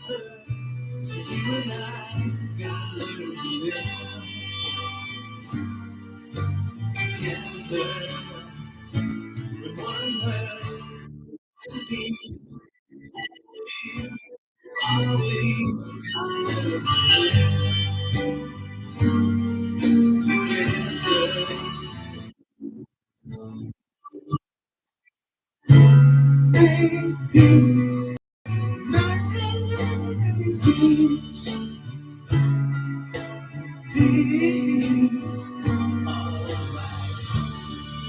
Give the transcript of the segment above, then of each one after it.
So you and I got a little to live together. When one hurts, two beats, always got a little to live together. Maybe, maybe. Peace. Alright.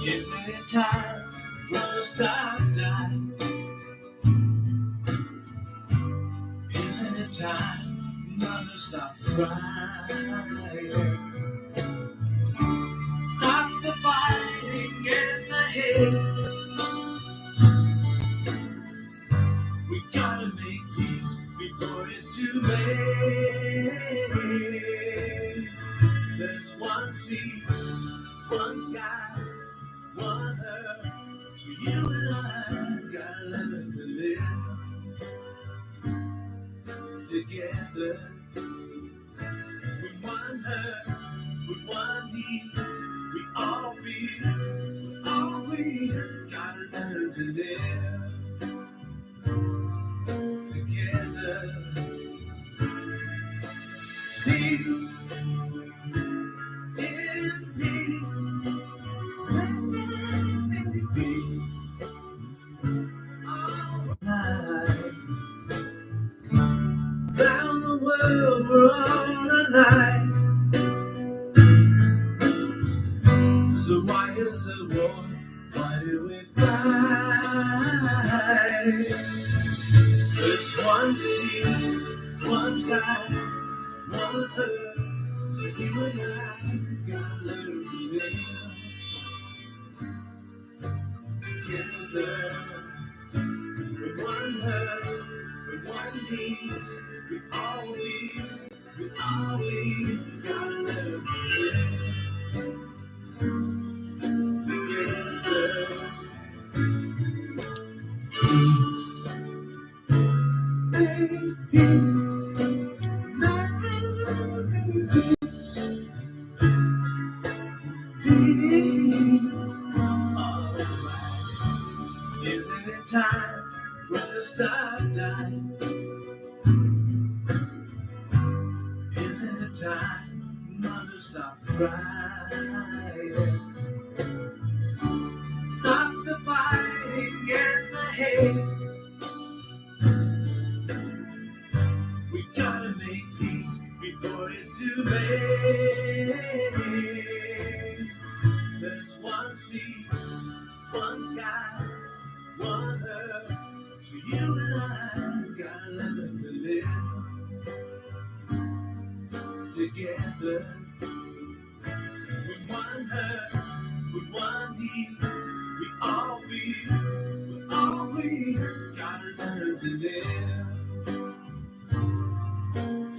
Isn't it time for a stop time? Isn't it time mother stop crying? Stop the fighting in the head. We gotta make peace before it's too late. There's one sea, one sky, one earth. So you and I gotta learn to live together. When one hurts, when one needs, we all gotta learn to live together. Peace in peace, in peace. Alright. Round the world for all the night. So why is there war? Why do we fight? There's one sea, one sky, one earth. So you and I gotta learn to live together. When one hurts, when one needs, we all gotta learn to live together. Peace, make peace, make peace. Alright. Isn't it time for the stop time? Isn't it time mother stop crying? Stop the fighting in the head. We gotta make peace before it's too late. There's one sea, one sky, one earth. So you and I gotta learn to live together. When one hurts, when one needs, we all gotta learn to live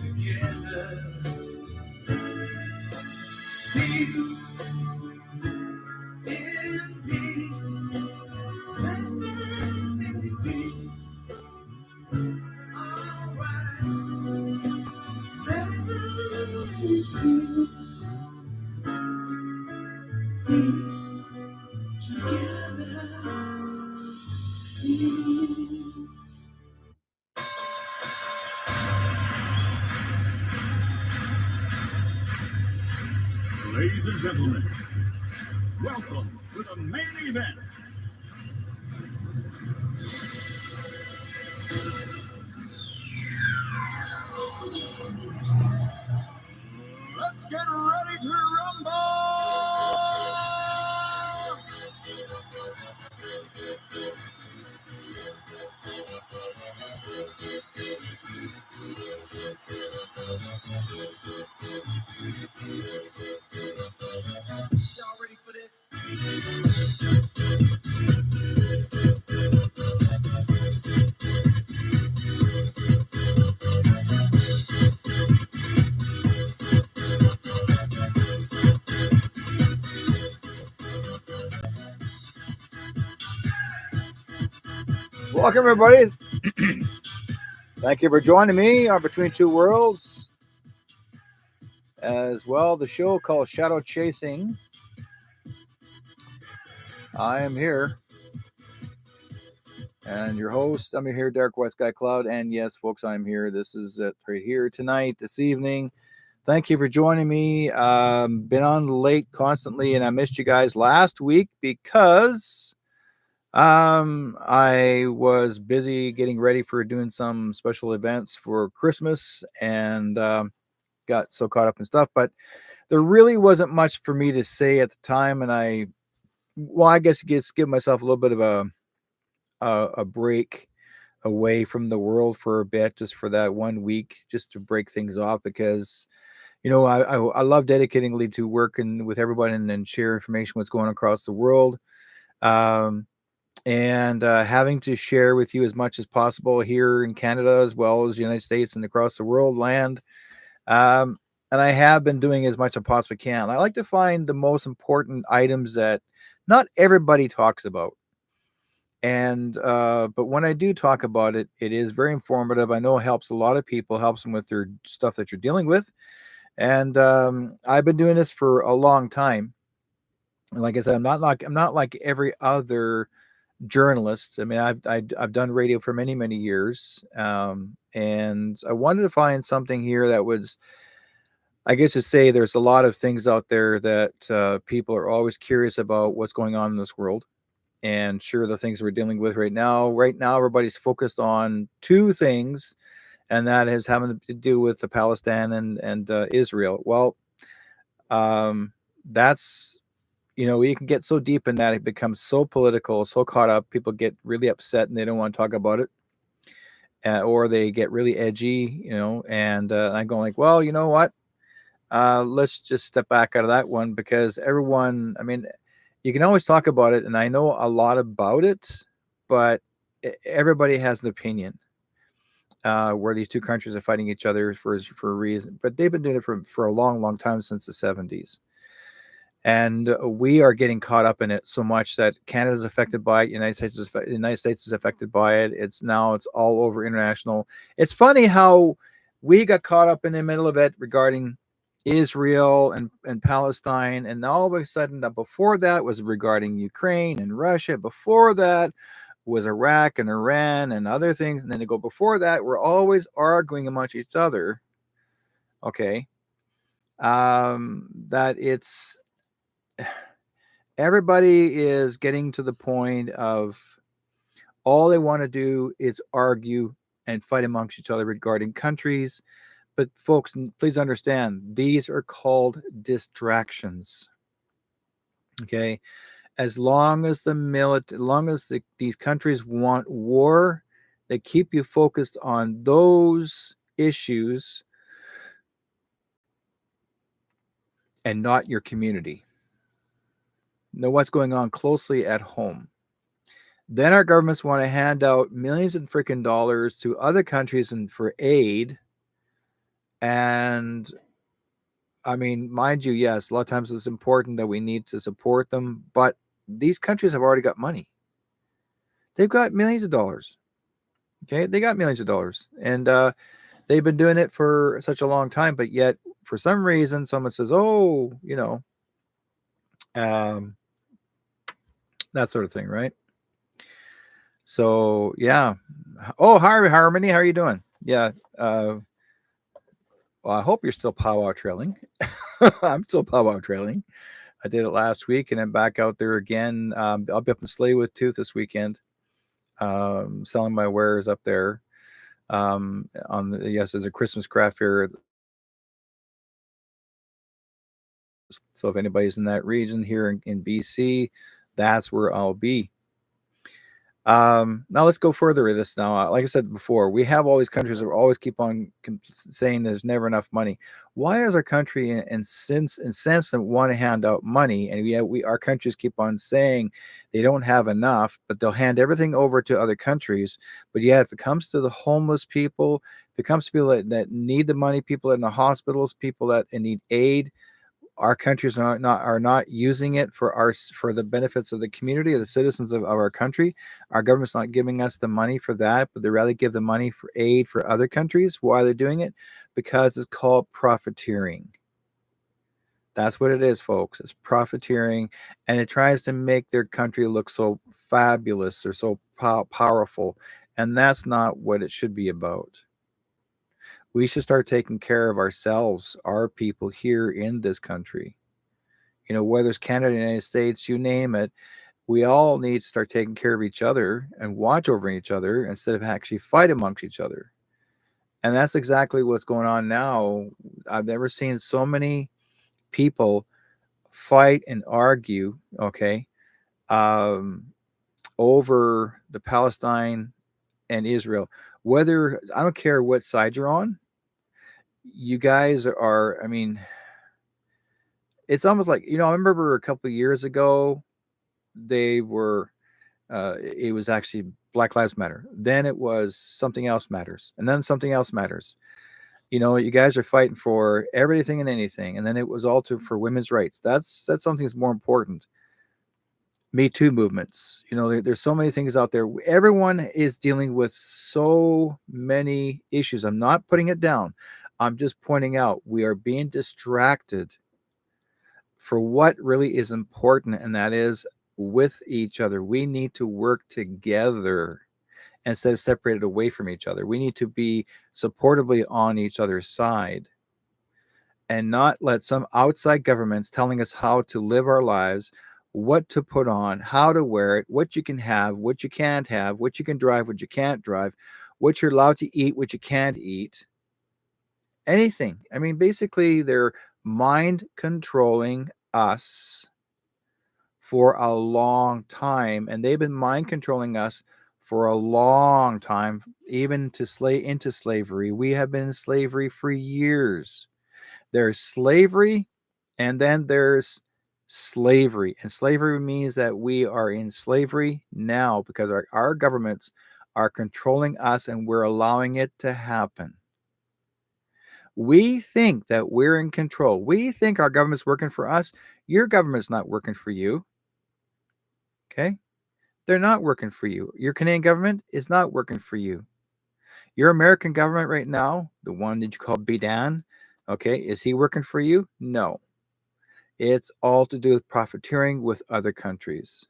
together. Peace in peace, in peace. Alright, peace, peace together. Peace. Ladies and gentlemen, welcome to the main event. Let's get ready to rumble! Y'all ready for this? Welcome, everybody. Thank you for joining me on Between Two Worlds, as well the show called Shadow Chasing. I am here, and your host. I'm here, Dark White Sky Cloud, and yes, folks, I'm here. This is it right here tonight, this evening. Thank you for joining me. Been on late constantly, and I missed you guys last week because I was busy getting ready for doing some special events for Christmas, and got so caught up in stuff. But there really wasn't much for me to say at the time, and I guess you just give myself a little bit of a break away from the world for a bit, just for that 1 week, just to break things off because I love dedicatingly to working with everybody and share information what's going on across the world. Um, and having to share with you as much as possible here in Canada as well as the United States and across the world land. Um, and I have been doing as much as I possibly can. I like to find the most important items that not everybody talks about. And but when I do talk about it, it is very informative. I know it helps a lot of people, helps them with their stuff that you're dealing with. And I've been doing this for a long time. And like I said, I'm not like every other journalist. I mean, I've done radio for many years, and I wanted to find something here that was, I guess, to say there's a lot of things out there that people are always curious about what's going on in this world. And sure, the things we're dealing with right now. Right now, everybody's focused on two things, and that is having to do with the Palestine and Israel. Well, that's you can get so deep in that it becomes so political, so caught up. People get really upset and they don't want to talk about it, or they get really edgy, And I'm going like, well, you know what? Let's just step back out of that one because everyone. I mean, you can always talk about it, and I know a lot about it, but everybody has an opinion. Where these two countries are fighting each other for a reason, but they've been doing it for a long time since the 70s. And we are getting caught up in it so much that Canada's affected by it. United States is affected by it. It's all over international. It's funny how we got caught up in the middle of it regarding Israel and Palestine, and all of a sudden, before that was regarding Ukraine and Russia. Before that was Iraq and Iran and other things, and then they go before that. We're always arguing amongst each other. Okay, that it's everybody is getting to the point of all they want to do is argue and fight amongst each other regarding countries. But folks, please understand, these are called distractions. Okay, as long as these countries want war, they keep you focused on those issues and not your community. Know what's going on closely at home. Then our governments want to hand out millions of freaking dollars to other countries and for aid. And I mean, mind you, yes, a lot of times it's important that we need to support them, but these countries have already got money. They've got millions of dollars. Okay, they got millions of dollars, and they've been doing it for such a long time. But yet, for some reason, someone says, "Oh, um, that sort of thing," right? So yeah. Oh, hi, Harmony. How are you doing? Yeah. Well, I hope you're still powwow trailing. I'm still powwow trailing. I did it last week, and I'm back out there again. I'll be up in Slay Tooth this weekend, selling my wares up there. Yes, there's a Christmas craft fair. So if anybody's in that region here in BC, that's where I'll be. Now let's go further with this. Now, like I said before, we have all these countries that always keep on saying there's never enough money. Why is our country incensed and want to hand out money, and yet our countries keep on saying they don't have enough, but they'll hand everything over to other countries. But yet, if it comes to the homeless people, if it comes to people that need the money, people in the hospitals, people that need aid, Our countries are not using it for the benefits of the community, of the citizens of our country. Our government's not giving us the money for that, but they rather give the money for aid for other countries. Why are they doing it? Because it's called profiteering. That's what it is, folks. It's profiteering, and it tries to make their country look so fabulous or so powerful, and that's not what it should be about. We should start taking care of ourselves, our people here in this country. Whether it's Canada, United States, you name it, we all need to start taking care of each other and watch over each other instead of actually fight amongst each other. And that's exactly what's going on now. I've never seen so many people fight and argue, okay, um, over the Palestine and Israel. Whether I don't care what side you're on, you guys are. I mean, it's almost like I remember a couple of years ago they were. It was actually Black Lives Matter. Then it was something else matters, and then something else matters. You guys are fighting for everything and anything, and then it was all for women's rights. That's something that's more important. Me Too movements. There's so many things out there. Everyone is dealing with so many issues. I'm not putting it down. I'm just pointing out we are being distracted for what really is important, and that is with each other. We need to work together instead of separated away from each other. We need to be supportively on each other's side and not let some outside governments telling us how to live our lives, what to put on, how to wear it, what you can have, what you can't have, what you can drive, what you can't drive, what you're allowed to eat, what you can't eat. Anything. I mean, basically, they're mind controlling us for a long time, and they've been mind controlling us for a long time, even into slavery. We have been in slavery for years. There's slavery, and then there's slavery. And slavery means that we are in slavery now because our governments are controlling us and we're allowing it to happen. We think that we're in control. We think our government's working for us. Your government's not working for you. Okay? They're not working for you. Your Canadian government is not working for you. Your American government right now, the one that you call Bidan, okay, is he working for you? No. It's all to do with profiteering with other countries.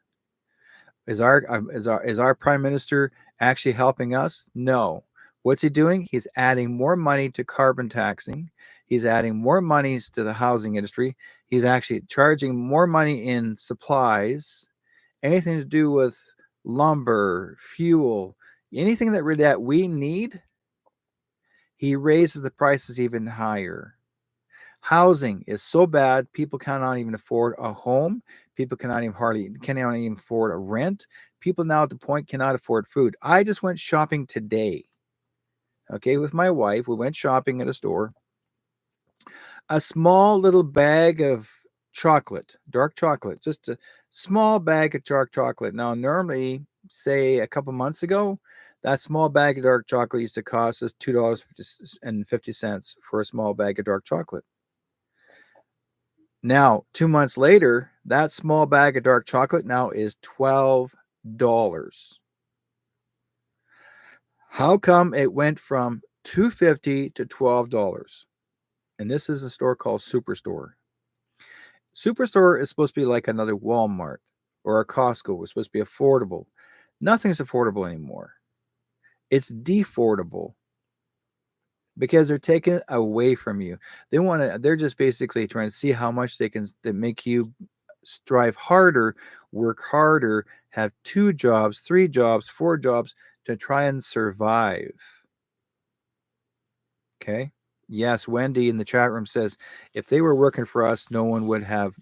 Is our prime minister actually helping us? No. What's he doing? He's adding more money to carbon taxing. He's adding more monies to the housing industry. He's actually charging more money in supplies, anything to do with lumber, fuel, anything that we need. He raises the prices even higher. Housing is so bad, people cannot even afford a home. People cannot even afford a rent. People now at the point cannot afford food. I just went shopping today. Okay, with my wife, we went shopping at a store. A small little bag of chocolate, dark chocolate, just a small bag of dark chocolate. Now, normally, say a couple months ago, that small bag of dark chocolate used to cost us $2.50 for a small bag of dark chocolate. Now, 2 months later, that small bag of dark chocolate now is $12. How come it went from $2.50 to $12? And this is a store called Superstore. Superstore is supposed to be like another Walmart or a Costco. It's supposed to be affordable. Nothing's affordable anymore. It's defordable because they're taking it away from you. They're just basically trying to see how much they can make you strive harder, work harder, have 2 jobs, 3 jobs, 4 jobs to try and survive. Okay. Yes, Wendy in the chat room says if they were working for us, no one would have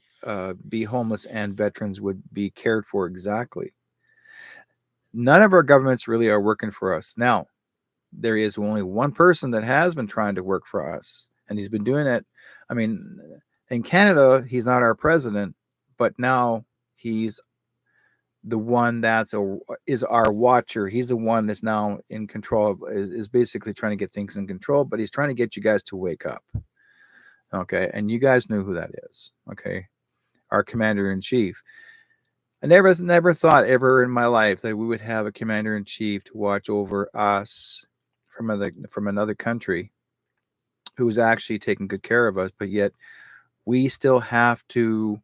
be homeless and veterans would be cared for. Exactly. None of our governments really are working for us. Now, there is only one person that has been trying to work for us, and he's been doing it. I mean, in Canada, he's not our president, but now he's the one is our watcher. He's the one that's now in control of, is basically trying to get things in control, but he's trying to get you guys to wake up. Okay, and you guys knew who that is. Okay, our commander in chief. I never thought ever in my life that we would have a commander in chief to watch over us from another country who was actually taking good care of us, but yet we still have to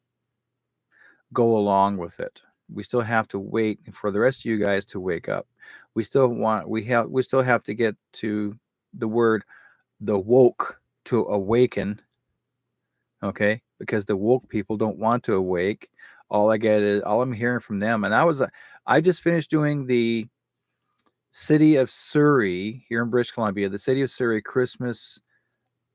go along with it. We still have to wait for the rest of you guys to wake up. We still have to get to the word the woke to awaken, okay? Because the woke people don't want to awake. All I'm hearing from them, and I just finished doing the city of Surrey here in British Columbia, the city of Surrey Christmas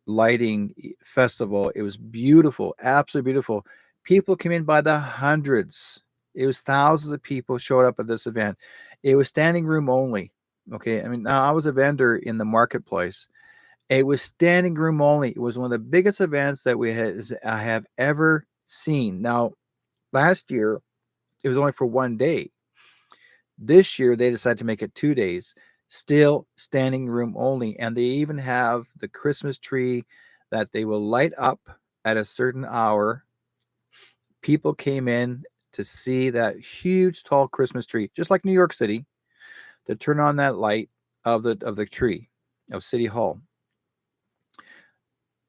lighting festival. It was beautiful, absolutely beautiful. People came in by the hundreds. It was thousands of people showed up at this event. It was standing room only. Okay, I mean, now I was a vendor in the marketplace. It was standing room only. It was one of the biggest events that I have ever seen. Now, last year it was only for one day. This year they decided to make it 2 days. Still standing room only, and they even have the Christmas tree that they will light up at a certain hour. People came in to see that huge tall Christmas tree, just like New York City, to turn on that light of the tree of City Hall.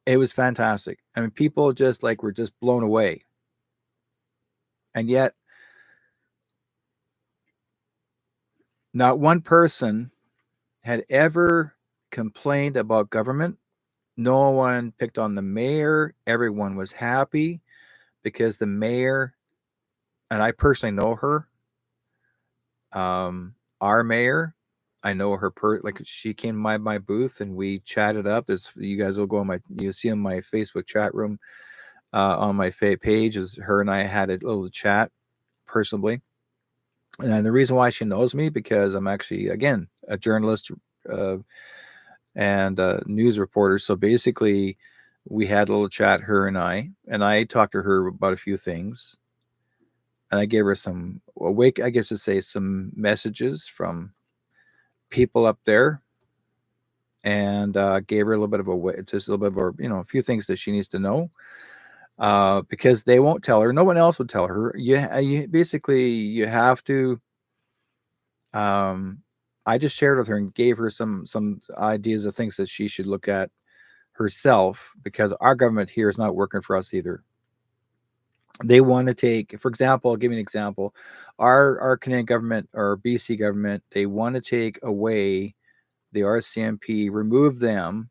It was fantastic. I mean, people just like were just blown away. And yet, not one person had ever complained about government. No one picked on the mayor. Everyone was happy because the mayor, and I personally know her, our mayor, I know her like she came to my booth and we chatted up. There's you guys will go on you'll see on my Facebook chat room on my page is her and I had a little chat personally. And the reason why she knows me because I'm actually again a journalist uh, and a news reporter. So basically, we had a little chat, her and I talked to her about a few things, and I gave her some awake, I guess to say, some messages from people up there, and gave her a little bit of just a little bit of a few things that she needs to know. Because they won't tell her, no one else would tell her. You basically you have to um, I just shared with her and gave her some ideas of things that she should look at herself because our government here is not working for us either. They want to take, for example, I'll give you an example. Our Canadian government or BC government, they want to take away the RCMP, remove them,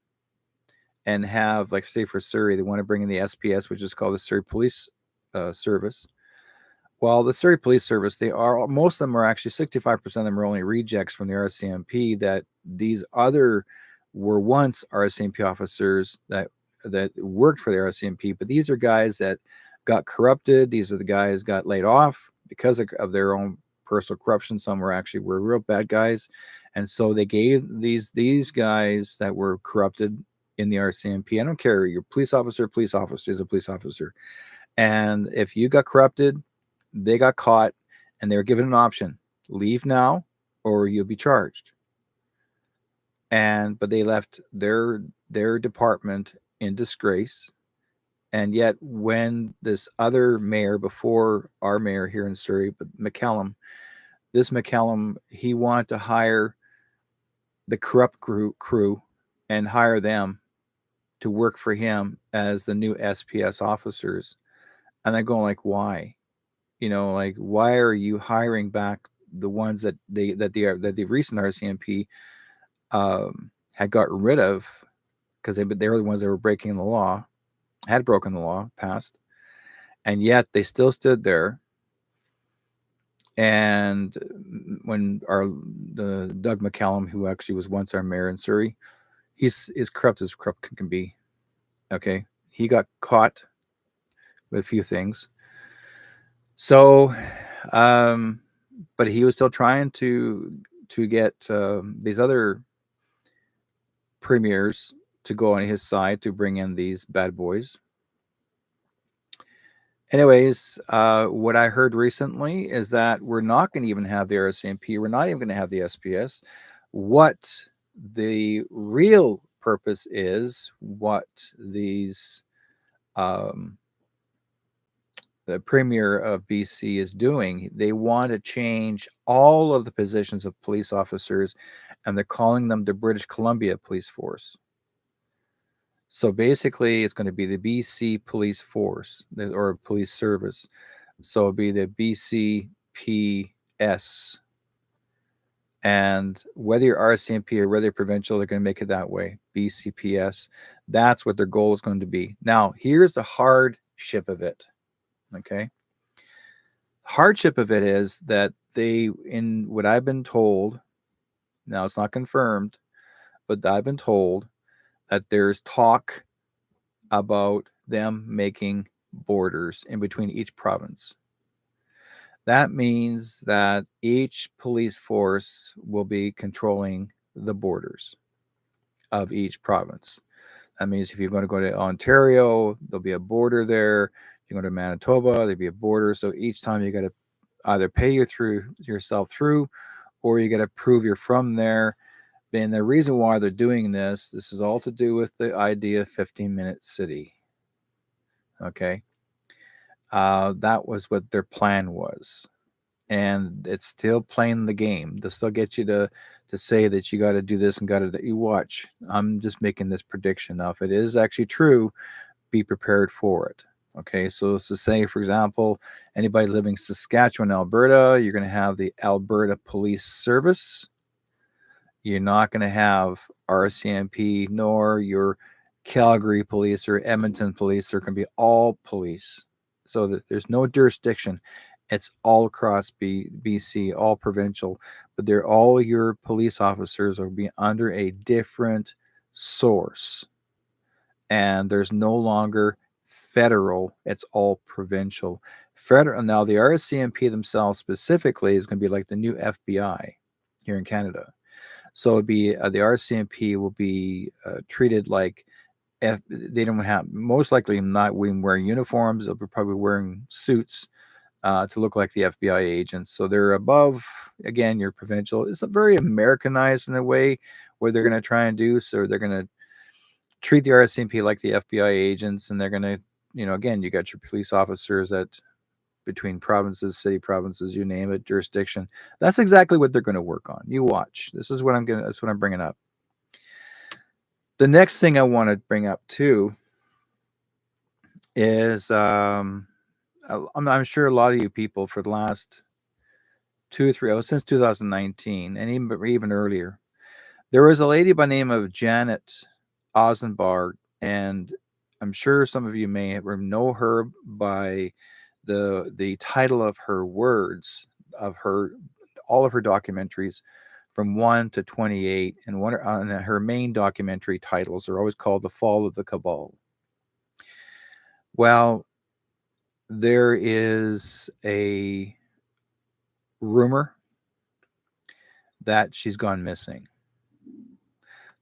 and have like say for Surrey, they want to bring in the SPS, which is called the Surrey Police Service. Well, the Surrey Police Service, they are most of them are actually 65% of them are only rejects from the RCMP that these other were once RCMP officers that worked for the RCMP, but these are guys that got corrupted. These are the guys got laid off because of their own personal corruption. Some were real bad guys, and so they gave these guys that were corrupted in the RCMP. I don't care, you're police officer is a police officer, and if you got corrupted, they got caught and they were given an option: leave now or you'll be charged. And but they left their department in disgrace. And yet when this other mayor before our mayor here in Surrey, but McCallum, he wanted to hire the corrupt crew and hire them to work for him as the new SPS officers. And I go like, why? Like why are you hiring back the ones that the recent RCMP had gotten rid of because they were the ones that were breaking the law, had broken the law, passed, and yet they still stood there. And when the Doug McCallum, who actually was once our mayor in Surrey, he's as corrupt can be. Okay, he got caught with a few things. So, um, but he was still trying to get these other premiers to go on his side to bring in these bad boys. Anyways, what I heard recently is that we're not going to even have the RCMP. We're not even going to have the SPS. What the real purpose is, what these um, the premier of BC is doing. They want to change all of the positions of police officers, and they're calling them the British Columbia Police Force. So basically, it's going to be the BC Police Force or Police Service. So it'll be the BCPS. And whether you're RCMP or whether you're provincial, they're going to make it that way. BCPS. That's what their goal is going to be. Now, here's the hardship of it. Okay. Hardship of it is that they, in what I've been told, now it's not confirmed, but I've been told that there's talk about them making borders in between each province. That means that each police force will be controlling the borders of each province. That means if you're going to go to Ontario, there'll be a border there. If you go to Manitoba, there'll be a border. So each time you got to either pay yourself through, or you got to prove you're from there. And the reason why they're doing this is all to do with the idea of 15-minute city. Okay. That was what their plan was. And it's still playing the game. They'll still get you to say that you got to do this and got to, you watch. I'm just making this prediction. Now, if it is actually true, be prepared for it. Okay, so it's to say, for example, anybody living in Saskatchewan, Alberta, you're going to have the Alberta Police Service. You're not going to have RCMP nor your Calgary Police or Edmonton Police. They're going to be all police. So that there's no jurisdiction. It's all across BC, all provincial, but they're all your police officers will be under a different source. And there's no longer federal, it's all provincial. Federal, now the RCMP themselves specifically is going to be like the new FBI here in Canada. So it'd be the RCMP will be treated like they don't have, most likely not wearing uniforms. They'll be probably wearing suits to look like the FBI agents. So they're above, again, your provincial. It's very Americanized in a way where they're going to try and do. So they're going to treat the RCMP like the FBI agents, and they're going to, again, you got your police officers that between provinces, city provinces, you name it, jurisdiction. That's exactly what they're going to work on. You watch. That's what I'm bringing up. The next thing I want to bring up too is I'm sure a lot of you people for the last 2 or 3 since 2019 and even earlier, there was a lady by the name of Janet Ozenbard, and I'm sure some of you may know her by the title of her words of all of her documentaries from 1 to 28, and her main documentary titles are always called The Fall of the Cabal. Well, there is a rumor that she's gone missing.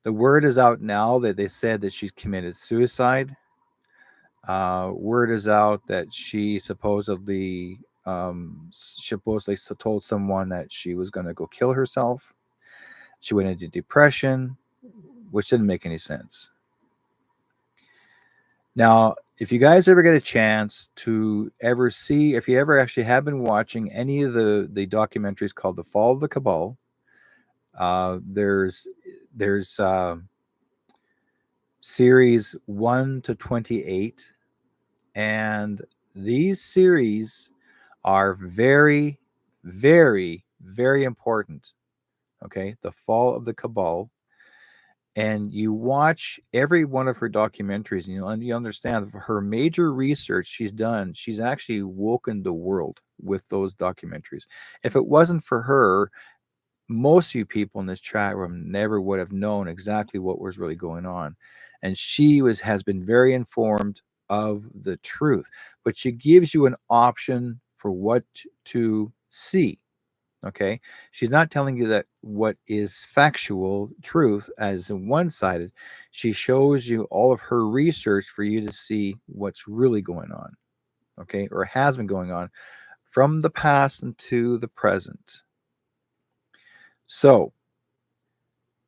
The word is out now that they said that she's committed suicide. Word is out that she supposedly told someone that she was going to go kill herself. She went into depression, which didn't make any sense. Now, if you guys ever get a chance to ever see, if you ever actually have been watching any of the documentaries called The Fall of the Cabal, there's series 1 to 28, and these series are very, very, very important. Okay, The Fall of the Cabal. And you watch every one of her documentaries, and you understand her major research she's done. She's actually woken the world with those documentaries. If it wasn't for her, most of you people in this chat room never would have known exactly what was really going on. And she has been very informed of the truth, but she gives you an option for what to see. Okay, she's not telling you that what is factual truth as one-sided. She shows you all of her research for you to see what's really going on, okay, or has been going on from the past into the present. So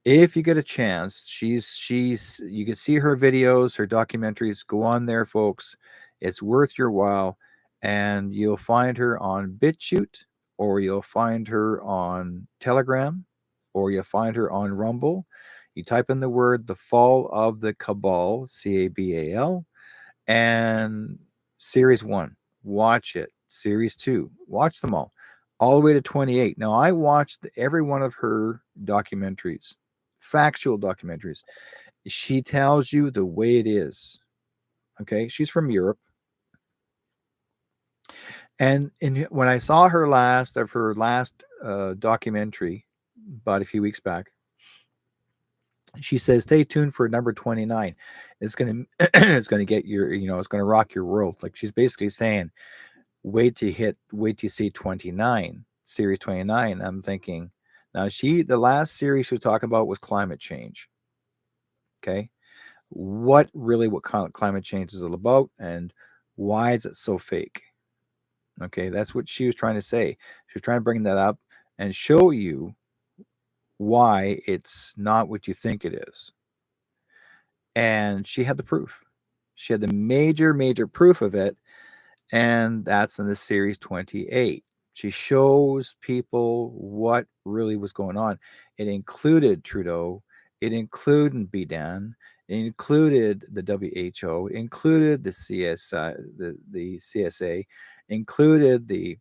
If you get a chance, she's you can see her videos, her documentaries. Go on there, folks. It's worth your while, and you'll find her on BitChute, or you'll find her on Telegram, or you'll find her on Rumble. You type in the word "The Fall of the Cabal," CABAL, and Series 1. Watch it. Series 2. Watch them all the way to 28. Now, I watched every one of her documentaries, factual documentaries. She tells you the way it is. Okay. She's from Europe. And when I saw her last documentary about a few weeks back, she says, "Stay tuned for number 29. It's gonna it's gonna get your it's gonna rock your world." Like she's basically saying, wait to see 29, series 29. I'm thinking, now the last series she was talking about was climate change. Okay. What climate change is all about, and why is it so fake? Okay. That's what she was trying to say. She was trying to bring that up and show you why it's not what you think it is. And she had the proof. She had the major proof of it, and that's in the series 28. She shows people what really was going on. It included Trudeau, it included Bidan, it included the WHO, included the CSI, the CSA, included the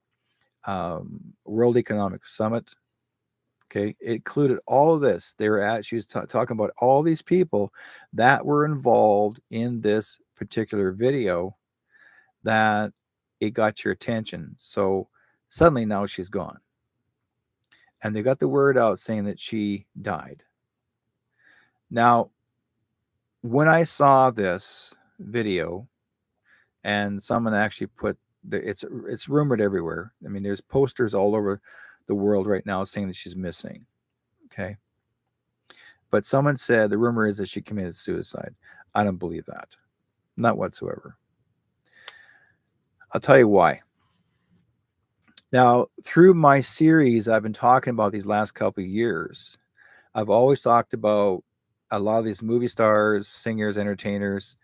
World Economic Summit. Okay, it included all of this. She was talking about all these people that were involved in this particular video, that it got your attention. So suddenly now she's gone. And they got the word out saying that she died. Now, when I saw this video, and someone actually put it's rumored everywhere. I mean, there's posters all over the world right now saying that she's missing. Okay. But someone said the rumor is that she committed suicide. I don't believe that. Not whatsoever. I'll tell you why. Now, through my series, I've been talking about these last couple of years. I've always talked about a lot of these movie stars, singers, entertainers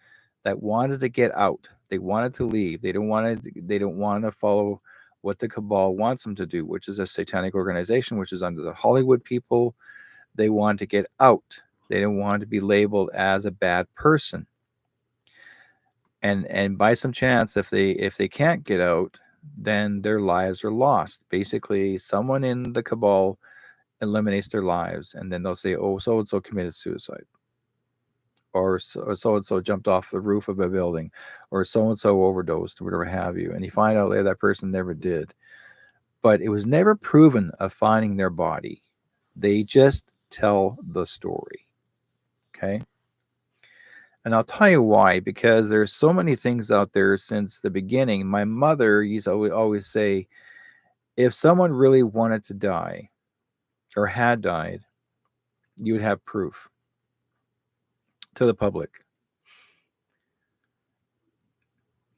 that wanted to get out. They wanted to leave. They don't want to follow what the cabal wants them to do, which is a satanic organization, which is under the Hollywood people. They want to get out. They don't want to be labeled as a bad person. And by some chance, if they can't get out, then their lives are lost. Basically, someone in the cabal eliminates their lives, and then they'll say, "Oh, so and so committed suicide," or so and so jumped off the roof of a building, or so and so overdosed, or whatever have you. And you find out later that person never did, but it was never proven of finding their body. They just tell the story. Okay. And I'll tell you why, because there's so many things out there since the beginning. My mother used to always say, if someone really wanted to die or had died, you would have proof to the public.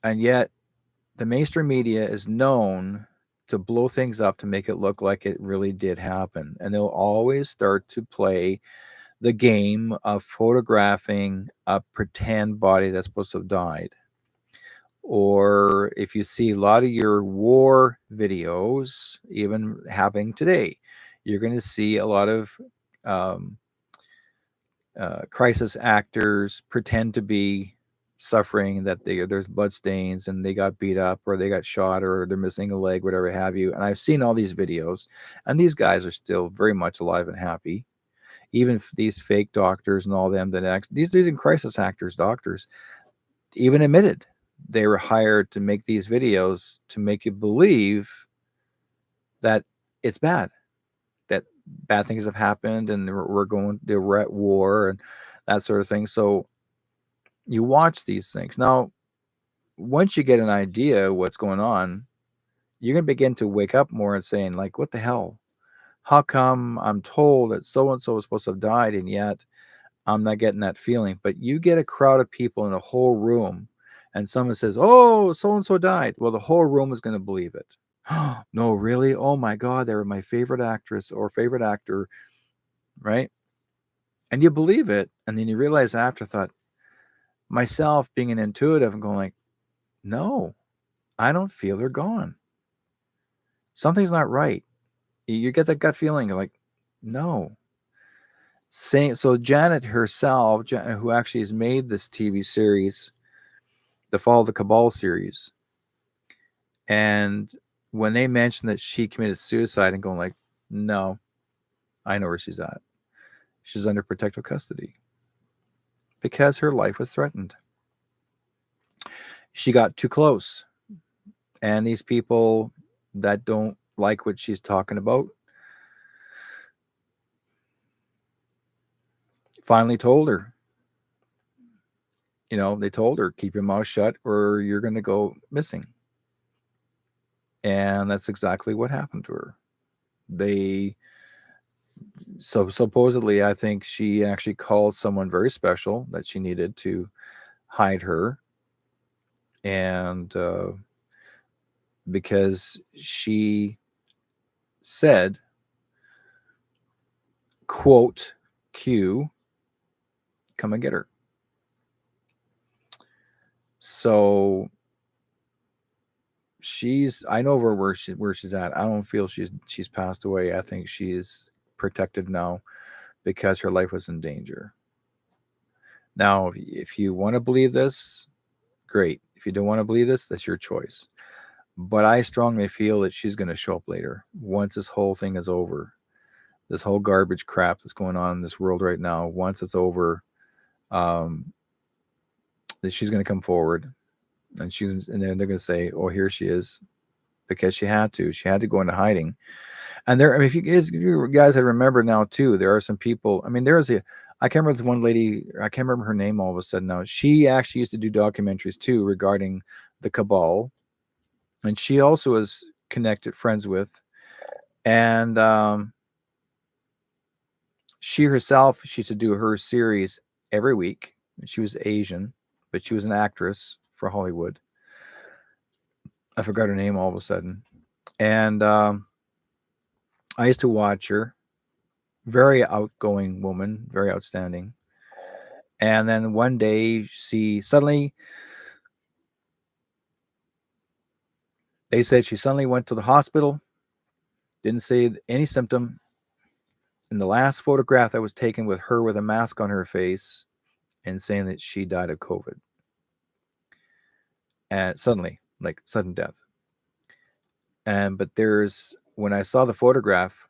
And yet, the mainstream media is known to blow things up to make it look like it really did happen. And they'll always start to play the game of photographing a pretend body that's supposed to have died. Or if you see a lot of your war videos, even happening today, you're going to see a lot of um, crisis actors pretend to be suffering, that there's blood stains and they got beat up or they got shot or they're missing a leg, whatever have you. And I've seen all these videos, and these guys are still very much alive and happy. Even these fake doctors and all them that act, these in crisis actors, doctors, even admitted they were hired to make these videos to make you believe that it's bad, that bad things have happened, and we're at war and that sort of thing. So you watch these things. Now, once you get an idea of what's going on, you're going to begin to wake up more and saying, like, what the hell? How come I'm told that so and so is supposed to have died, and yet I'm not getting that feeling? But you get a crowd of people in a whole room, and someone says, "Oh, so and so died." Well, the whole room is going to believe it. No, really? Oh my God, they were my favorite actress or favorite actor, right? And you believe it, and then you realize afterthought, myself being an intuitive and going like, no, I don't feel they're gone. Something's not right. You get that gut feeling, you're like, no. Same. So Janet herself, who actually has made this TV series, the Fall of the Cabal series, and when they mentioned that she committed suicide and going like, no, I know where she's at. She's under protective custody because her life was threatened. She got too close, and these people that don't like what she's talking about finally told her, they told her, keep your mouth shut or you're going to go missing. And that's exactly what happened to her. They, so supposedly, I think she actually called someone very special that she needed to hide her. And because she said, quote, Q, come and get her. So I know where she's at. I don't feel she's passed away. I think she's protected now because her life was in danger. Now, if you want to believe this, great. If you don't want to believe this, that's your choice. But I strongly feel that she's going to show up later once this whole thing is over. This whole garbage crap that's going on in this world right now, once it's over, um, that she's going to come forward, and then they're going to say, "Oh, here she is," because she had to. She had to go into hiding. And there, I mean, if you guys have remembered now too, there are some people. I mean, I can't remember this one lady. I can't remember her name all of a sudden now. She actually used to do documentaries too regarding the cabal, and she also was connected, friends with, and she herself, she used to do her series every week. She was Asian, but she was an actress for Hollywood. I forgot her name all of a sudden, and I used to watch her. Very outgoing woman, very outstanding. And then one day, they said she suddenly went to the hospital, didn't say any symptom. In the last photograph that was taken with her with a mask on her face and saying that she died of COVID. And suddenly, like sudden death. But when I saw the photograph,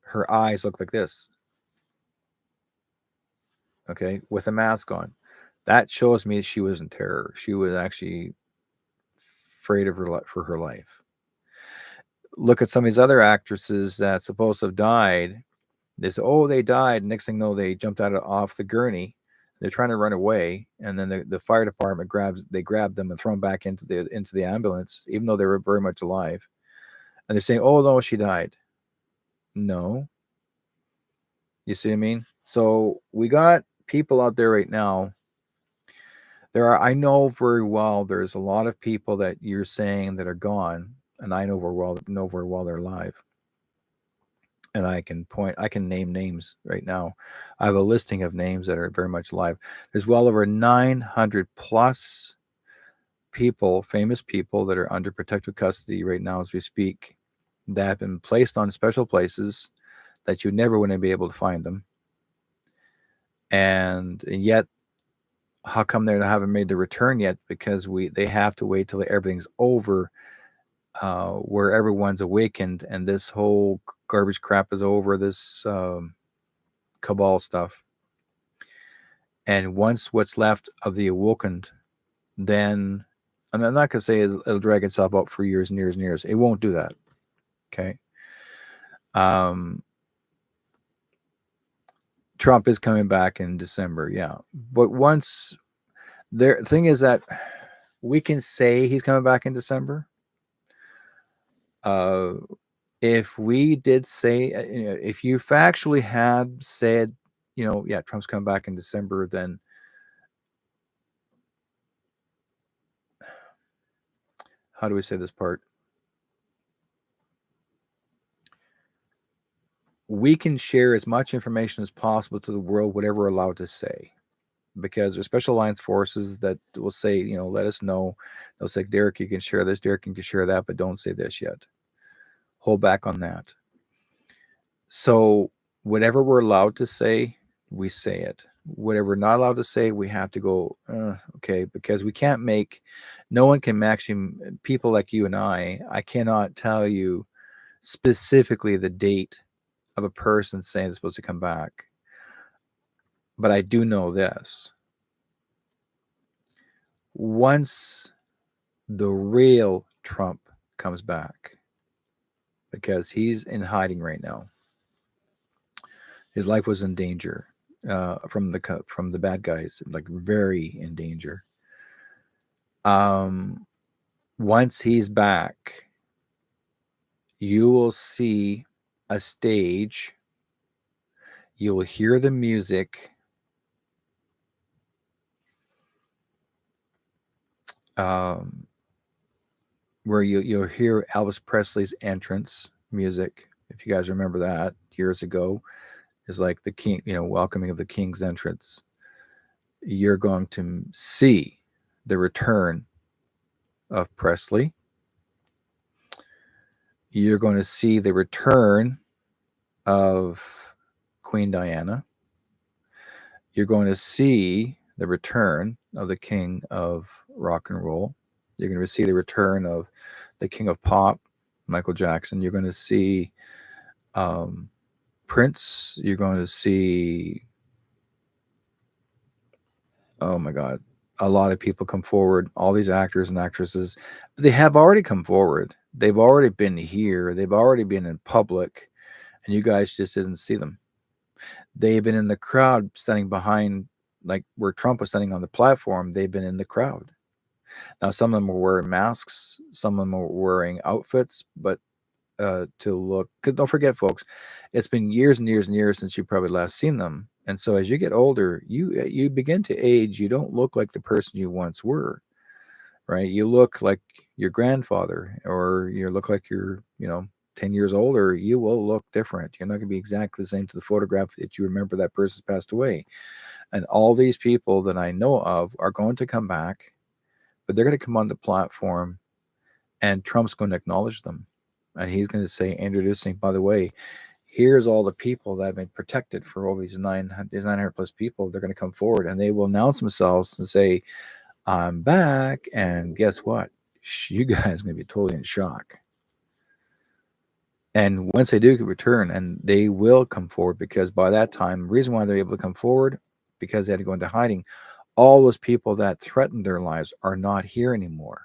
her eyes looked like this, okay, with a mask on. That shows me she was in terror. She was actually afraid of for her life. Look at some of these other actresses that's supposed to have died. They say, "Oh, they died." Next thing you know, they jumped off the gurney. They're trying to run away, and then the fire department grab them and throw them back into the ambulance, even though they were very much alive. And they're saying, "Oh no, she died." No, you see what I mean? So we got people out there right now. I know very well. There's a lot of people that you're saying that are gone, and I know very well they're alive. And I can name names right now. I have a listing of names that are very much alive. There's well over 900 plus people, famous people that are under protective custody right now as we speak, that have been placed on special places that you never want to be able to find them. And yet, how come they haven't made the return yet? Because they have to wait till everything's over, where everyone's awakened and this whole garbage crap is over. This cabal stuff. And once what's left of the awakened, then I'm not going to say it'll drag itself out for years and years and years. It won't do that. Okay. Um, Trump is coming back in December. Yeah. But once the thing is that we can say he's coming back in December. Uh, if we did say, if you factually had said, yeah, Trump's coming back in December, then how do we say this part? we can share as much information as possible to the world, whatever we're allowed to say, because there's special alliance forces that will say, let us know. They'll say, Derek, you can share this, Derek, you can share that, but don't say this yet. Hold back on that. So whatever we're allowed to say, we say it. Whatever we're not allowed to say, we have to go, okay, because we can't make, no one can actually, people like you and I cannot tell you specifically the date of a person saying they're supposed to come back. But I do know this. Once the real Trump comes back, because he's in hiding right now, his life was in danger from the bad guys, like very in danger. Um, Once he's back, you will see a stage. You will hear the music. Um, where you'll hear Elvis Presley's entrance music. If you guys remember that years ago, is like the king, welcoming of the king's entrance. You're going to see the return of Presley. You're going to see the return of Queen Diana. You're going to see the return of the king of rock and roll. You're going to see the return of the king of pop, Michael Jackson. You're going to see um, Prince. You're going to see, oh my God, a lot of people come forward. All these actors and actresses, they have already come forward. They've already been here. They've already been in public, and you guys just didn't see them. They've been in the crowd standing behind, like where Trump was standing on the platform. They've been in the crowd. Now, some of them were wearing masks, some of them were wearing outfits, but to look, because don't forget, folks, it's been years and years and years since you probably last seen them. And so as you get older, you begin to age. You don't look like the person you once were, right? You look like your grandfather, or you look like you're, 10 years older. You will look different. You're not going to be exactly the same to the photograph that you remember that person's passed away. And all these people that I know of are going to come back, but they're going to come on the platform, and Trump's going to acknowledge them. And he's going to say, introducing, by the way, here's all the people that have been protected for over these 900 plus people. They're going to come forward, and they will announce themselves and say, I'm back. And guess what? You guys are going to be totally in shock. And once they do return, and they will come forward, because by that time, the reason why they're able to come forward, because they had to go into hiding, all those people that threatened their lives are not here anymore.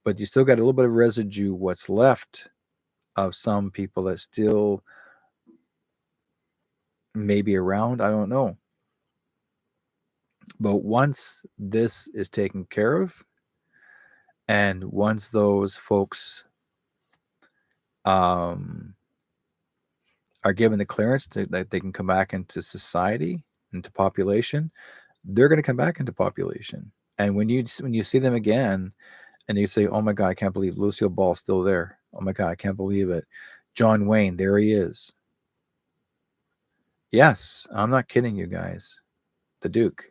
But you still got a little bit of residue, what's left of some people that still may be around. I don't know. But once this is taken care of, and once those folks um, are given the clearance that they can come back into society, into population, they're going to come back into population. And when you see them again, and you say, "Oh my God, I can't believe Lucille Ball's still there. Oh my God, I can't believe it. John Wayne, there he is." Yes, I'm not kidding you guys. The Duke.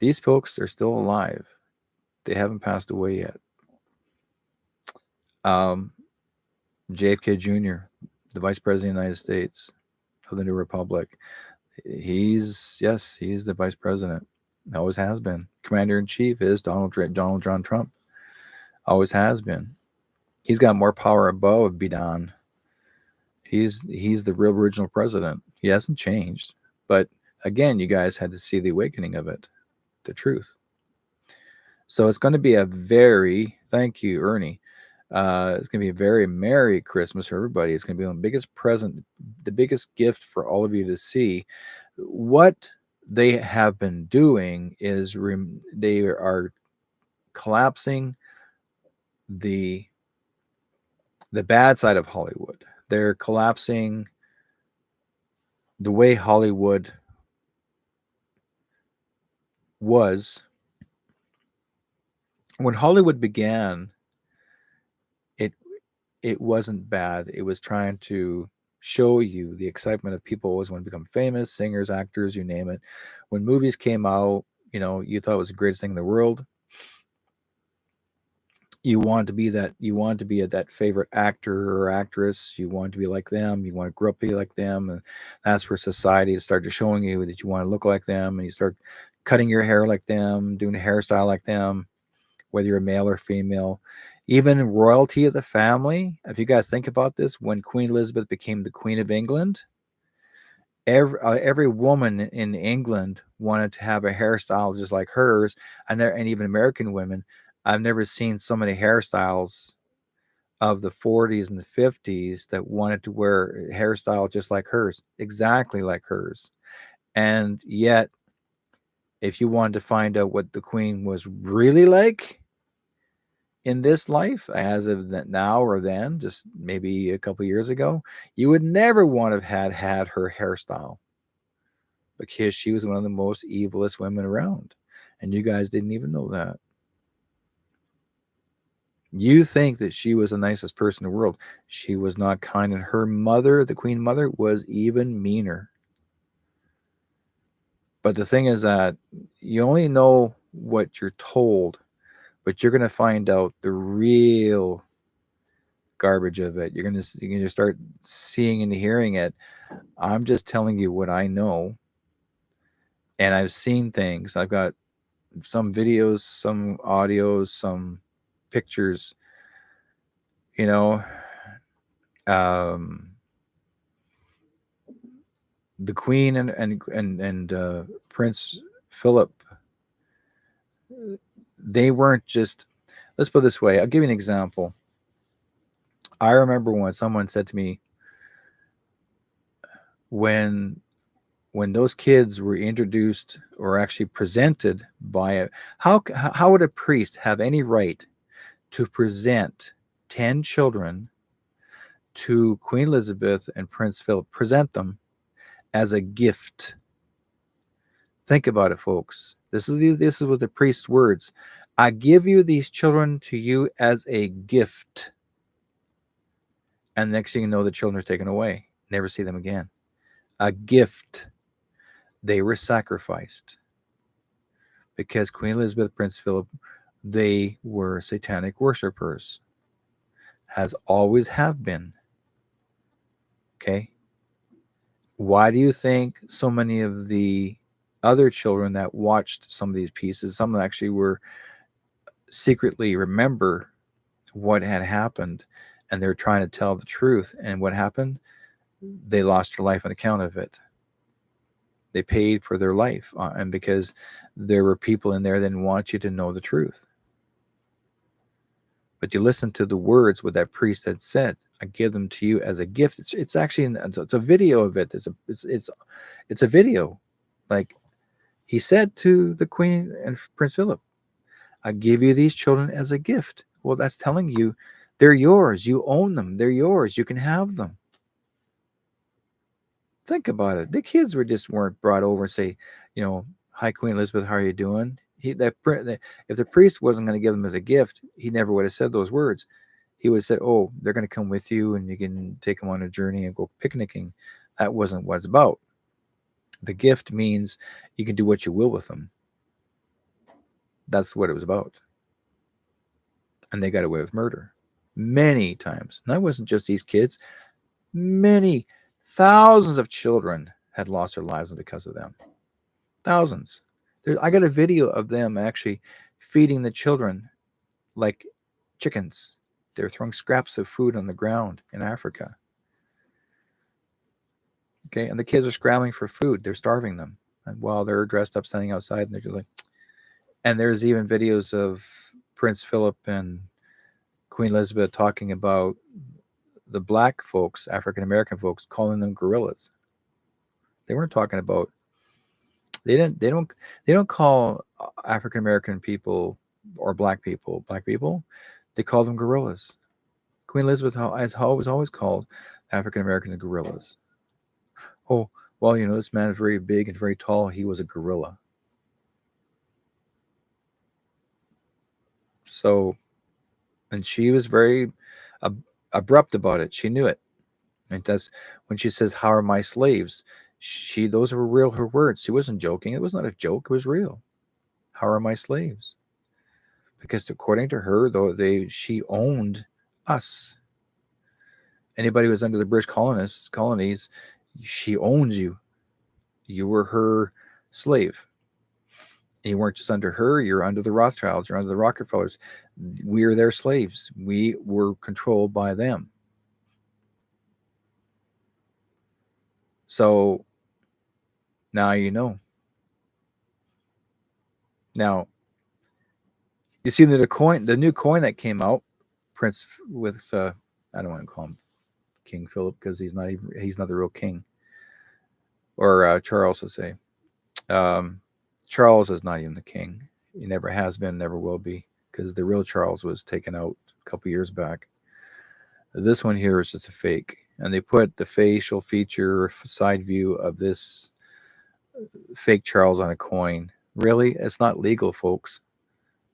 These folks are still alive. They haven't passed away yet. Um, JFK Jr., the Vice President of the United States of the New Republic. He's the Vice President. Always has been. Commander in Chief is Donald John Trump. Always has been. He's got more power above Biden. He's the real original president. He hasn't changed. But again, you guys had to see the awakening of it, the truth. So it's going to be a very, thank you, Ernie. It's going to be a very Merry Christmas for everybody. It's going to be the biggest present, the biggest gift for all of you to see. What they have been doing is they are collapsing the bad side of Hollywood. They're collapsing the way Hollywood was. When Hollywood began, it it wasn't bad. It was trying to show you the excitement of people always want to become famous, singers, actors, you name it. When movies came out, you thought it was the greatest thing in the world. You want to be that. You want to be that favorite actor or actress. You want to be like them. You want to grow up be like them, and that's where society started showing you that you want to look like them, and you start cutting your hair like them, doing a hairstyle like them, whether you're male or female. Even royalty of the family. If you guys think about this, when Queen Elizabeth became the Queen of England, every woman in England wanted to have a hairstyle just like hers, and even American women. I've never seen so many hairstyles of the 40s and the 50s that wanted to wear a hairstyle just like hers, exactly like hers. And yet, if you wanted to find out what the Queen was really like in this life, as of now or then, just maybe a couple years ago, you would never want to have had her hairstyle because she was one of the most evilest women around. And you guys didn't even know that. You think that she was the nicest person in the world. She was not kind, and her mother, the Queen Mother, was even meaner. But the thing is that you only know what you're told, but you're going to find out the real garbage of it. You're going to start seeing and hearing it. I'm just telling you what I know, and I've seen things. I've got some videos, some audios, some pictures. You know, um, the Queen and Prince Philip, they weren't just. Let's put it this way. I'll give you an example. I remember when someone said to me, when when those kids were introduced or actually presented by a how would a priest have any right to present 10 children to Queen Elizabeth and Prince Philip, present them as a gift? Think about it, folks. This is what the priest's words. I give you these children to you as a gift. And next thing you know, the children are taken away. Never see them again. A gift. They were sacrificed because Queen Elizabeth, Prince Philip, they were satanic worshippers. Has always have been. Okay. Why do you think so many of the other children that watched some of these pieces, some actually were secretly remember what had happened, and they're trying to tell the truth, and what happened, they lost their life on account of it. They paid for their life, and because there were people in there that didn't want you to know the truth. But you listen to the words what that priest had said. I give them to you as a gift. It's actually it's a video of it. It's a video. Like he said to the Queen and Prince Philip, I give you these children as a gift. Well, that's telling you they're yours. You own them. They're yours. You can have them. Think about it. The kids weren't brought over and say, hi Queen Elizabeth, how are you doing? If the priest wasn't going to give them as a gift, he never would have said those words. He would have said, "Oh, they're going to come with you, and you can take them on a journey and go picnicking." That wasn't what it's about. The gift means you can do what you will with them. That's what it was about. And they got away with murder many times. And that wasn't just these kids. Many thousands of children had lost their lives because of them. Thousands. I got a video of them actually feeding the children like chickens. They're throwing scraps of food on the ground in Africa. Okay, and the kids are scrambling for food. They're starving them, and while they're dressed up, standing outside, and they're just like. And there's even videos of Prince Philip and Queen Elizabeth talking about the black folks, African American folks, calling them gorillas. They weren't talking about. They didn't. They don't. They don't call African American people or black people black people. They call them gorillas. Queen Elizabeth has always called African Americans gorillas. Oh, well, this man is very big and very tall. He was a gorilla. So, and she was very abrupt about it. She knew it. And that's when she says, "How are my slaves?" Those were real her words. She wasn't joking. It was not a joke. It was real. How are my slaves? Because according to her, though, she owned us. Anybody who was under the British colonies, she owns you. You were her slave. And you weren't just under her, you're under the Rothschilds, you're under the Rockefellers. We are their slaves. We were controlled by them. So now you know. Now, you see the new coin that came out, Prince with I don't want to call him King Philip because he's not the real king, or Charles to say. Um, Charles is not even the king. He never has been, never will be, because the real Charles was taken out a couple years back. This one here is just a fake, and they put the facial feature side view of this fake Charles on a coin. Really, it's not legal, folks.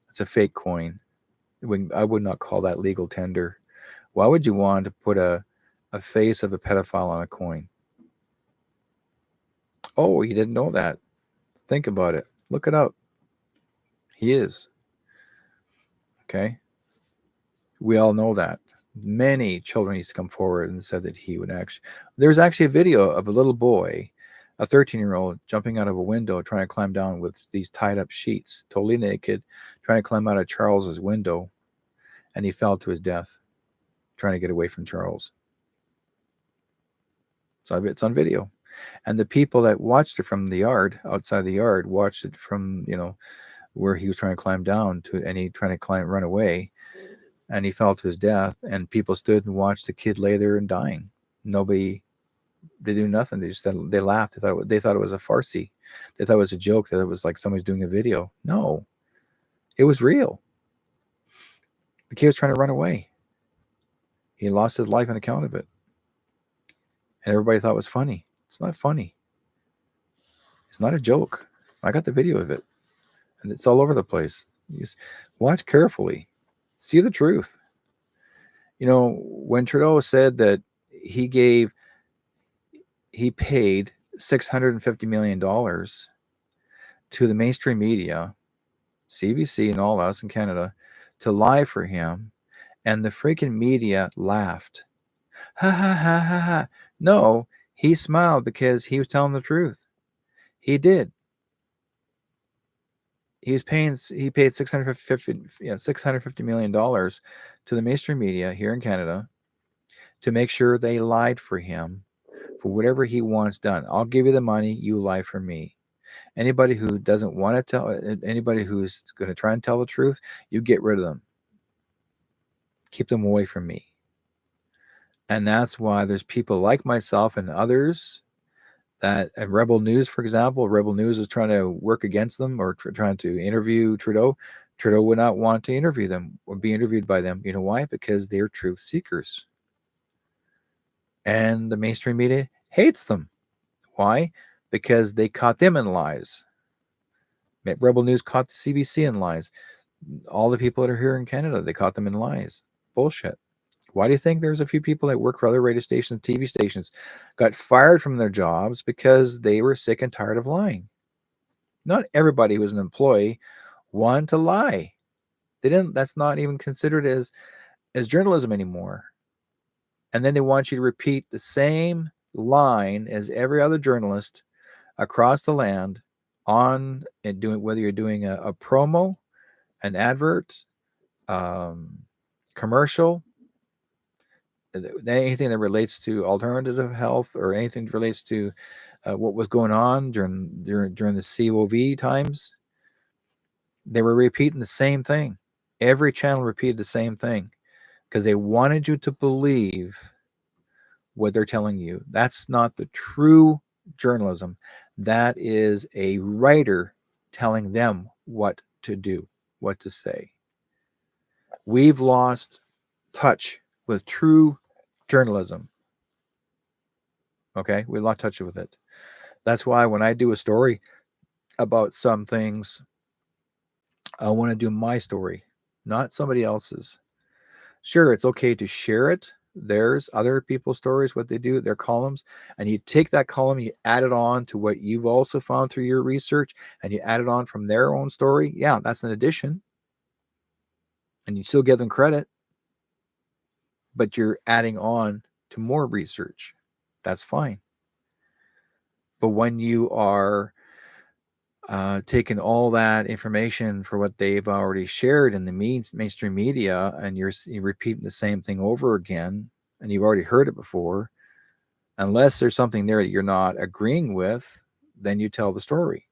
It's a fake coin. I would not call that legal tender. Why would you want to put a face of a pedophile on a coin? Oh, you didn't know that. Think about it. Look it up. He is. Okay. We all know that. Many children used to come forward and said that he would actually. There's actually a video of a little boy, a 13-year-old, jumping out of a window trying to climb down with these tied up sheets, totally naked, trying to climb out of Charles's window, and he fell to his death trying to get away from Charles. So it's on video. And the people that watched it from the yard, outside the yard, watched it from, where he was trying to climb down to, and he trying to run away, and he fell to his death. And people stood and watched the kid lay there and dying. Nobody, they do nothing. They laughed. They thought it was a farcy. They thought it was a joke. That it was like somebody's doing a video. No, it was real. The kid was trying to run away. He lost his life on account of it, and everybody thought it was funny. It's not funny. It's not a joke. I got the video of it, and it's all over the place. You just watch carefully, see the truth. When Trudeau said that he paid $650 million to the mainstream media, CBC and all us in Canada, to lie for him, and the freaking media laughed. Ha ha ha ha ha. No, he smiled because he was telling the truth. He did. He paid $650 million to the mainstream media here in Canada to make sure they lied for him for whatever he wants done. I'll give you the money, you lie for me. Anybody who doesn't want to tell, anybody who's going to try and tell the truth, you get rid of them. Keep them away from me. And that's why there's people like myself and others that, and Rebel News, for example, Rebel News is trying to work against them or trying to interview Trudeau. Trudeau would not want to interview them or be interviewed by them. You know why? Because they're truth seekers. And the mainstream media hates them. Why? Because they caught them in lies. Rebel News caught the CBC in lies. All the people that are here in Canada, they caught them in lies. Bullshit. Why do you think there's a few people that work for other radio stations, TV stations, got fired from their jobs because they were sick and tired of lying? Not everybody who was an employee wanted to lie. They didn't. That's not even considered as journalism anymore. And then they want you to repeat the same line as every other journalist across the land on and doing, whether you're doing a promo, an advert, commercial, anything that relates to alternative health or anything that relates to what was going on during the COV times. They were repeating the same thing. Every channel repeated the same thing because they wanted you to believe what they're telling you. That's not the true journalism. That is a writer telling them what to do, what to say. We've lost touch with true journalism. Okay, we lost touch with it. That's why when I do a story about some things, I want to do my story, not somebody else's. Sure, it's okay to share it, theirs, other people's stories, what they do, their columns, and you take that column, you add it on to what you've also found through your research, and you add it on from their own story. Yeah, that's an addition, and you still give them credit, but you're adding on to more research. That's fine. But when you are taking all that information for what they've already shared in the mainstream media, and you're repeating the same thing over again, and you've already heard it before, unless there's something there that you're not agreeing with, then you tell the story.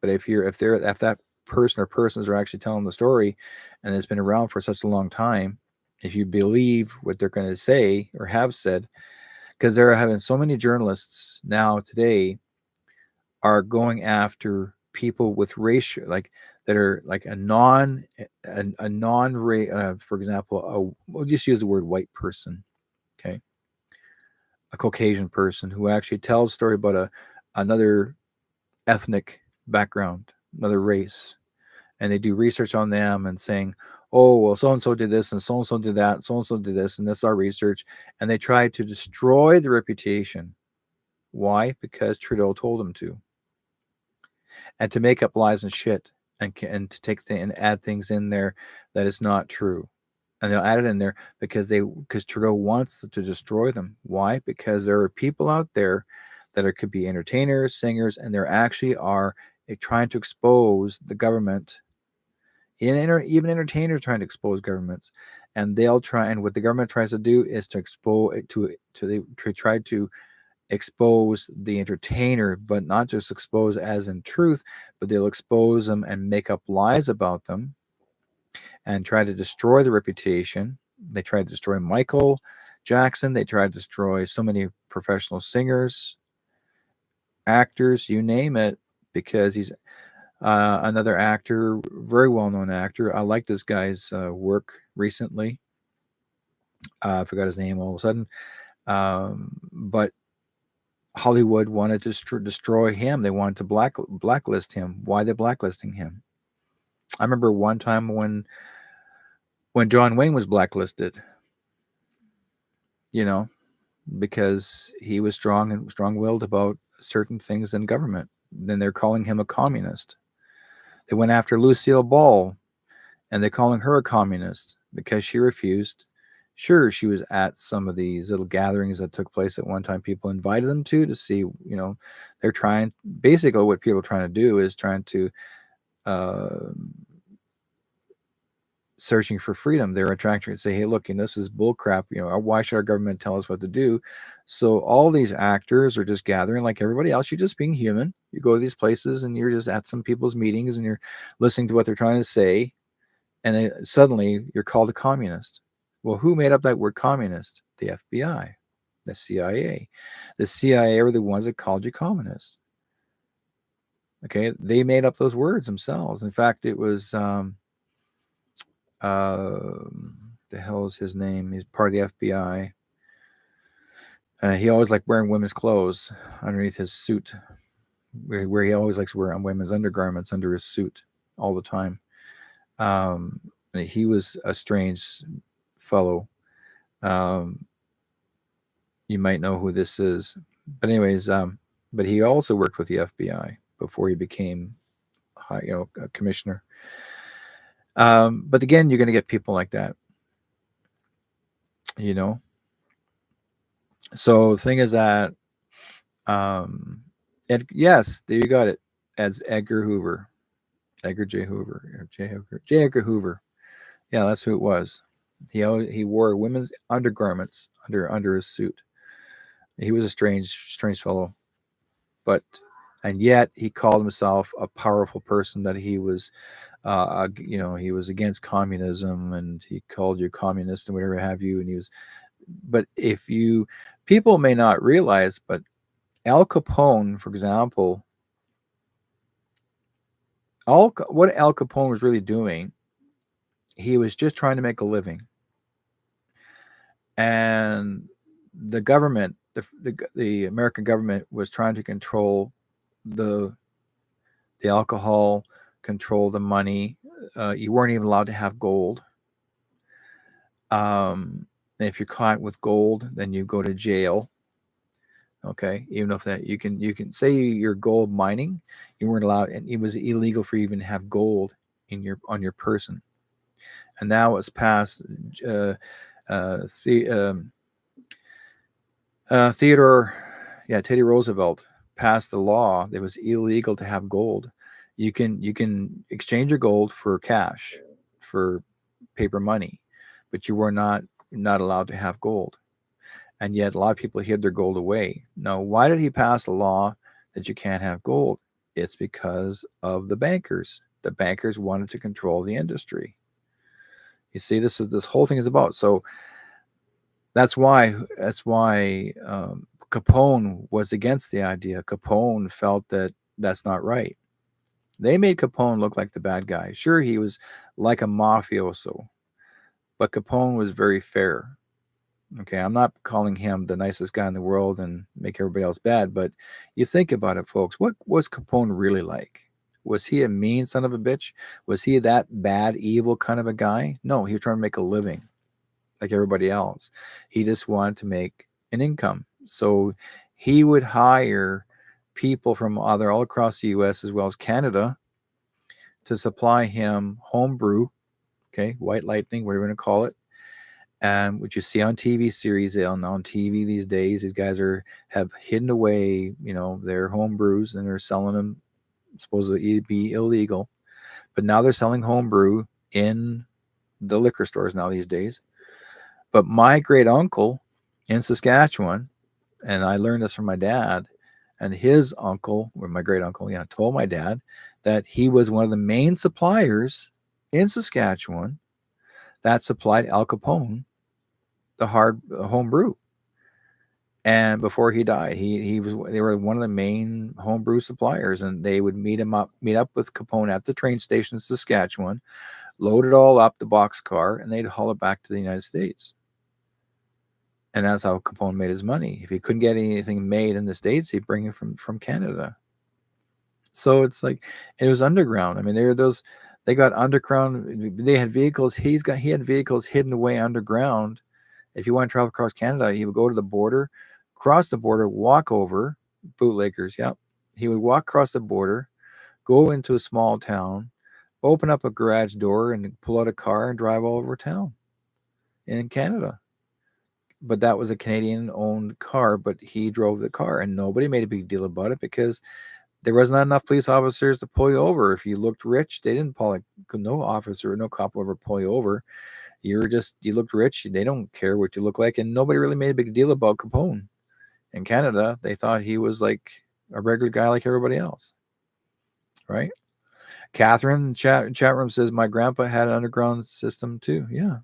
But if that person or persons are actually telling the story, and it's been around for such a long time, if you believe what they're going to say or have said, because they're having so many journalists now today are going after people with racial, like, that are like a non for example, we'll just use the word white person, okay, a Caucasian person who actually tells a story about another ethnic background, another race, and they do research on them and saying, oh, well, so and so did this and so did that, so and so did this, and this is our research, and they try to destroy the reputation. Why? Because Trudeau told them to, and to make up lies and shit, and to and add things in there that is not true. And they'll add it in there because Trudeau wants to destroy them. Why? Because there are people out there that could be entertainers, singers, and they're actually are trying to expose the government. Even entertainers trying to expose governments, and they'll try. And what the government tries to do is to expose to try to expose the entertainer, but not just expose as in truth, but they'll expose them and make up lies about them and try to destroy the reputation. They tried to destroy Michael Jackson. They tried to destroy so many professional singers, actors, you name it, because he's another actor, very well known actor. I like this guy's work recently. I forgot his name all of a sudden. But Hollywood wanted to destroy him. They wanted to blacklist him. Why are they blacklisting him? I remember one time when John Wayne was blacklisted, you know, because he was strong-willed about certain things in government. Then they're calling him a communist. They went after Lucille Ball, and they're calling her a communist because she refused. Sure, she was at some of these little gatherings that took place at one time. People invited them to see, they're trying. Basically, what people are trying to do is trying to uh, searching for freedom. They're attracting and say, hey, look, this is bull crap. Why should our government tell us what to do? So all these actors are just gathering like everybody else. You're just being human. You go to these places and you're just at some people's meetings and you're listening to what they're trying to say. And then suddenly you're called a communist. Well, who made up that word communist? The FBI, the CIA. The CIA are the ones that called you communist. Okay, they made up those words themselves. In fact, it was the hell is his name? He's part of the FBI. He always liked wearing women's clothes underneath his suit, where he always likes to wear women's undergarments under his suit all the time. He was a strange fellow. Um, you might know who this is, but anyways, but he also worked with the FBI before he became, a commissioner. But again, you're going to get people like that, you know. So the thing is that, yes, there you got it, as Edgar Hoover, Edgar J. Hoover, J. Edgar Hoover. Yeah, that's who it was. He wore women's undergarments under his suit. He was a strange fellow, but and yet he called himself a powerful person. That he was, he was against communism, and he called you communist and whatever have you. And he was, but if you people may not realize, but Al Capone, for example, all what Al Capone was really doing, he was just trying to make a living, and the government, the American government, was trying to control the alcohol, control the money. You weren't even allowed to have gold. And if you're caught with gold, then you go to jail. Okay, even if that you can say you're gold mining, you weren't allowed, and it was illegal for you even to have gold in your on your person. And now it's passed. Uh, the Theodore, yeah, Teddy Roosevelt passed the law that it was illegal to have gold. You can exchange your gold for cash, for paper money, but you were not allowed to have gold. And yet a lot of people hid their gold away. Now, why did he pass a law that you can't have gold? It's because of the bankers. The bankers wanted to control the industry. You see, this whole thing is about. So that's why Capone was against the idea. Capone felt that that's not right. They made Capone look like the bad guy. Sure, he was like a mafioso, but Capone was very fair. Okay, I'm not calling him the nicest guy in the world and make everybody else bad, but you think about it, folks. What was Capone really like? Was he a mean son of a bitch? Was he that bad, evil kind of a guy? No, he was trying to make a living like everybody else. He just wanted to make an income. So he would hire people from other all across the US as well as Canada to supply him homebrew, okay, white lightning, whatever you want to call it, and what you see on TV series on TV these days, these guys have hidden away, their home brews and they're selling them supposedly to be illegal, but now they're selling home brew in the liquor stores now these days. But my great uncle in Saskatchewan, and I learned this from my dad, and his uncle, or my great uncle, yeah, told my dad that he was one of the main suppliers in Saskatchewan that supplied Al Capone the hard home brew. And before he died, he was they were one of the main homebrew suppliers, and they would meet up with Capone at the train station in Saskatchewan, load it all up the boxcar, and they'd haul it back to the United States. And that's how Capone made his money. If he couldn't get anything made in the States, he'd bring it from Canada. So it's like it was underground. I mean, they got underground. They had vehicles. He had vehicles hidden away underground. If you want to travel across Canada, he would go to the border, cross the border, walk over, bootleggers. Yep. He would walk across the border, go into a small town, open up a garage door, and pull out a car and drive all over town in Canada. But that was a Canadian owned car, but he drove the car and nobody made a big deal about it because there was not enough police officers to pull you over. If you looked rich, they didn't pull, like, no officer, no cop will ever pull you over. You looked rich. They don't care what you look like. And nobody really made a big deal about Capone. In Canada, they thought he was like a regular guy like everybody else. Right? Catherine, chat room says, my grandpa had an underground system too. Yeah.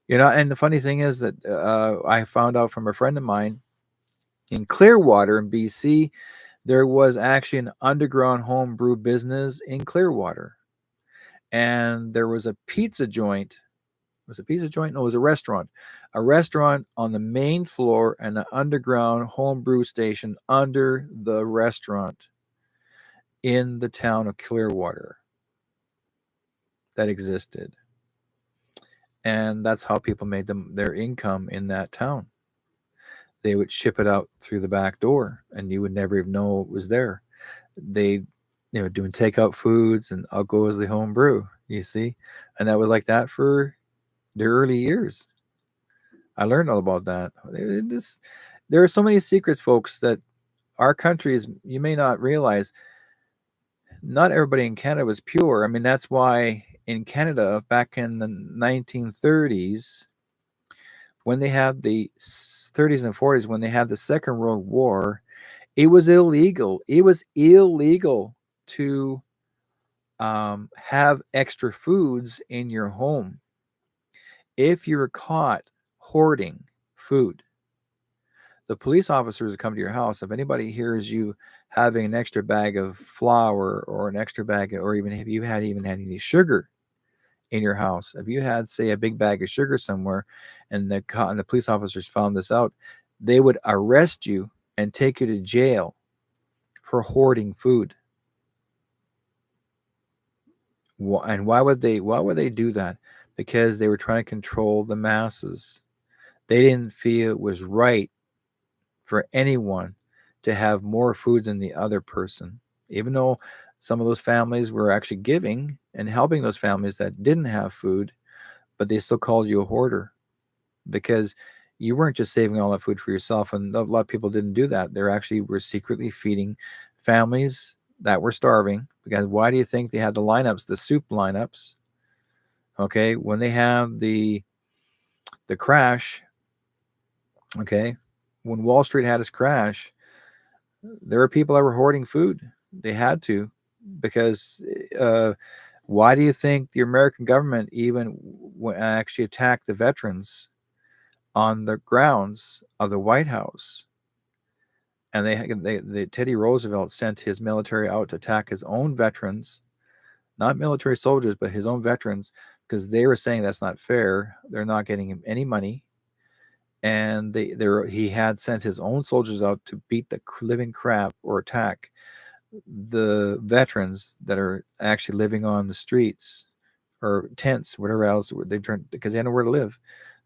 And the funny thing is that I found out from a friend of mine in Clearwater in BC, there was actually an underground home brew business in Clearwater. And there was a pizza joint. Was it a pizza joint? No, it was a restaurant. A restaurant on the main floor and an underground home brew station under the restaurant in the town of Clearwater that existed. And that's how people made their income in that town. They would ship it out through the back door and you would never even know it was there. They doing takeout foods and out goes the home brew, you see. And that was like that for the early years. I learned all about that. There are so many secrets, folks, that our country is, you may not realize, not everybody in Canada was pure. I mean, that's why in Canada back in the 1930s, when they had the 30s and 40s, when they had the Second World War, it was illegal. It was illegal to have extra foods in your home. If you were caught hoarding food, the police officers would come to your house. If anybody hears you having an extra bag of flour or an extra bag, or even if you had any sugar in your house, if you had, say, a big bag of sugar somewhere, and the police officers found this out, they would arrest you and take you to jail for hoarding food. And why would they do that? Because they were trying to control the masses. They didn't feel it was right for anyone to have more food than the other person, even though some of those families were actually giving and helping those families that didn't have food, but they still called you a hoarder because you weren't just saving all that food for yourself. And a lot of people didn't do that. They actually were secretly feeding families that were starving. Because why do you think they had the lineups, the soup lineups? Okay, when they have the crash, okay, when Wall Street had its crash, there were people that were hoarding food. They had to, because why do you think the American government even actually attacked the veterans on the grounds of the White House? And Teddy Roosevelt sent his military out to attack his own veterans, not military soldiers, but his own veterans, because they were saying that's not fair. They're not getting him any money, and he had sent his own soldiers out to beat the living crap or attack the veterans that are actually living on the streets or tents, whatever else they turned, because they had nowhere to live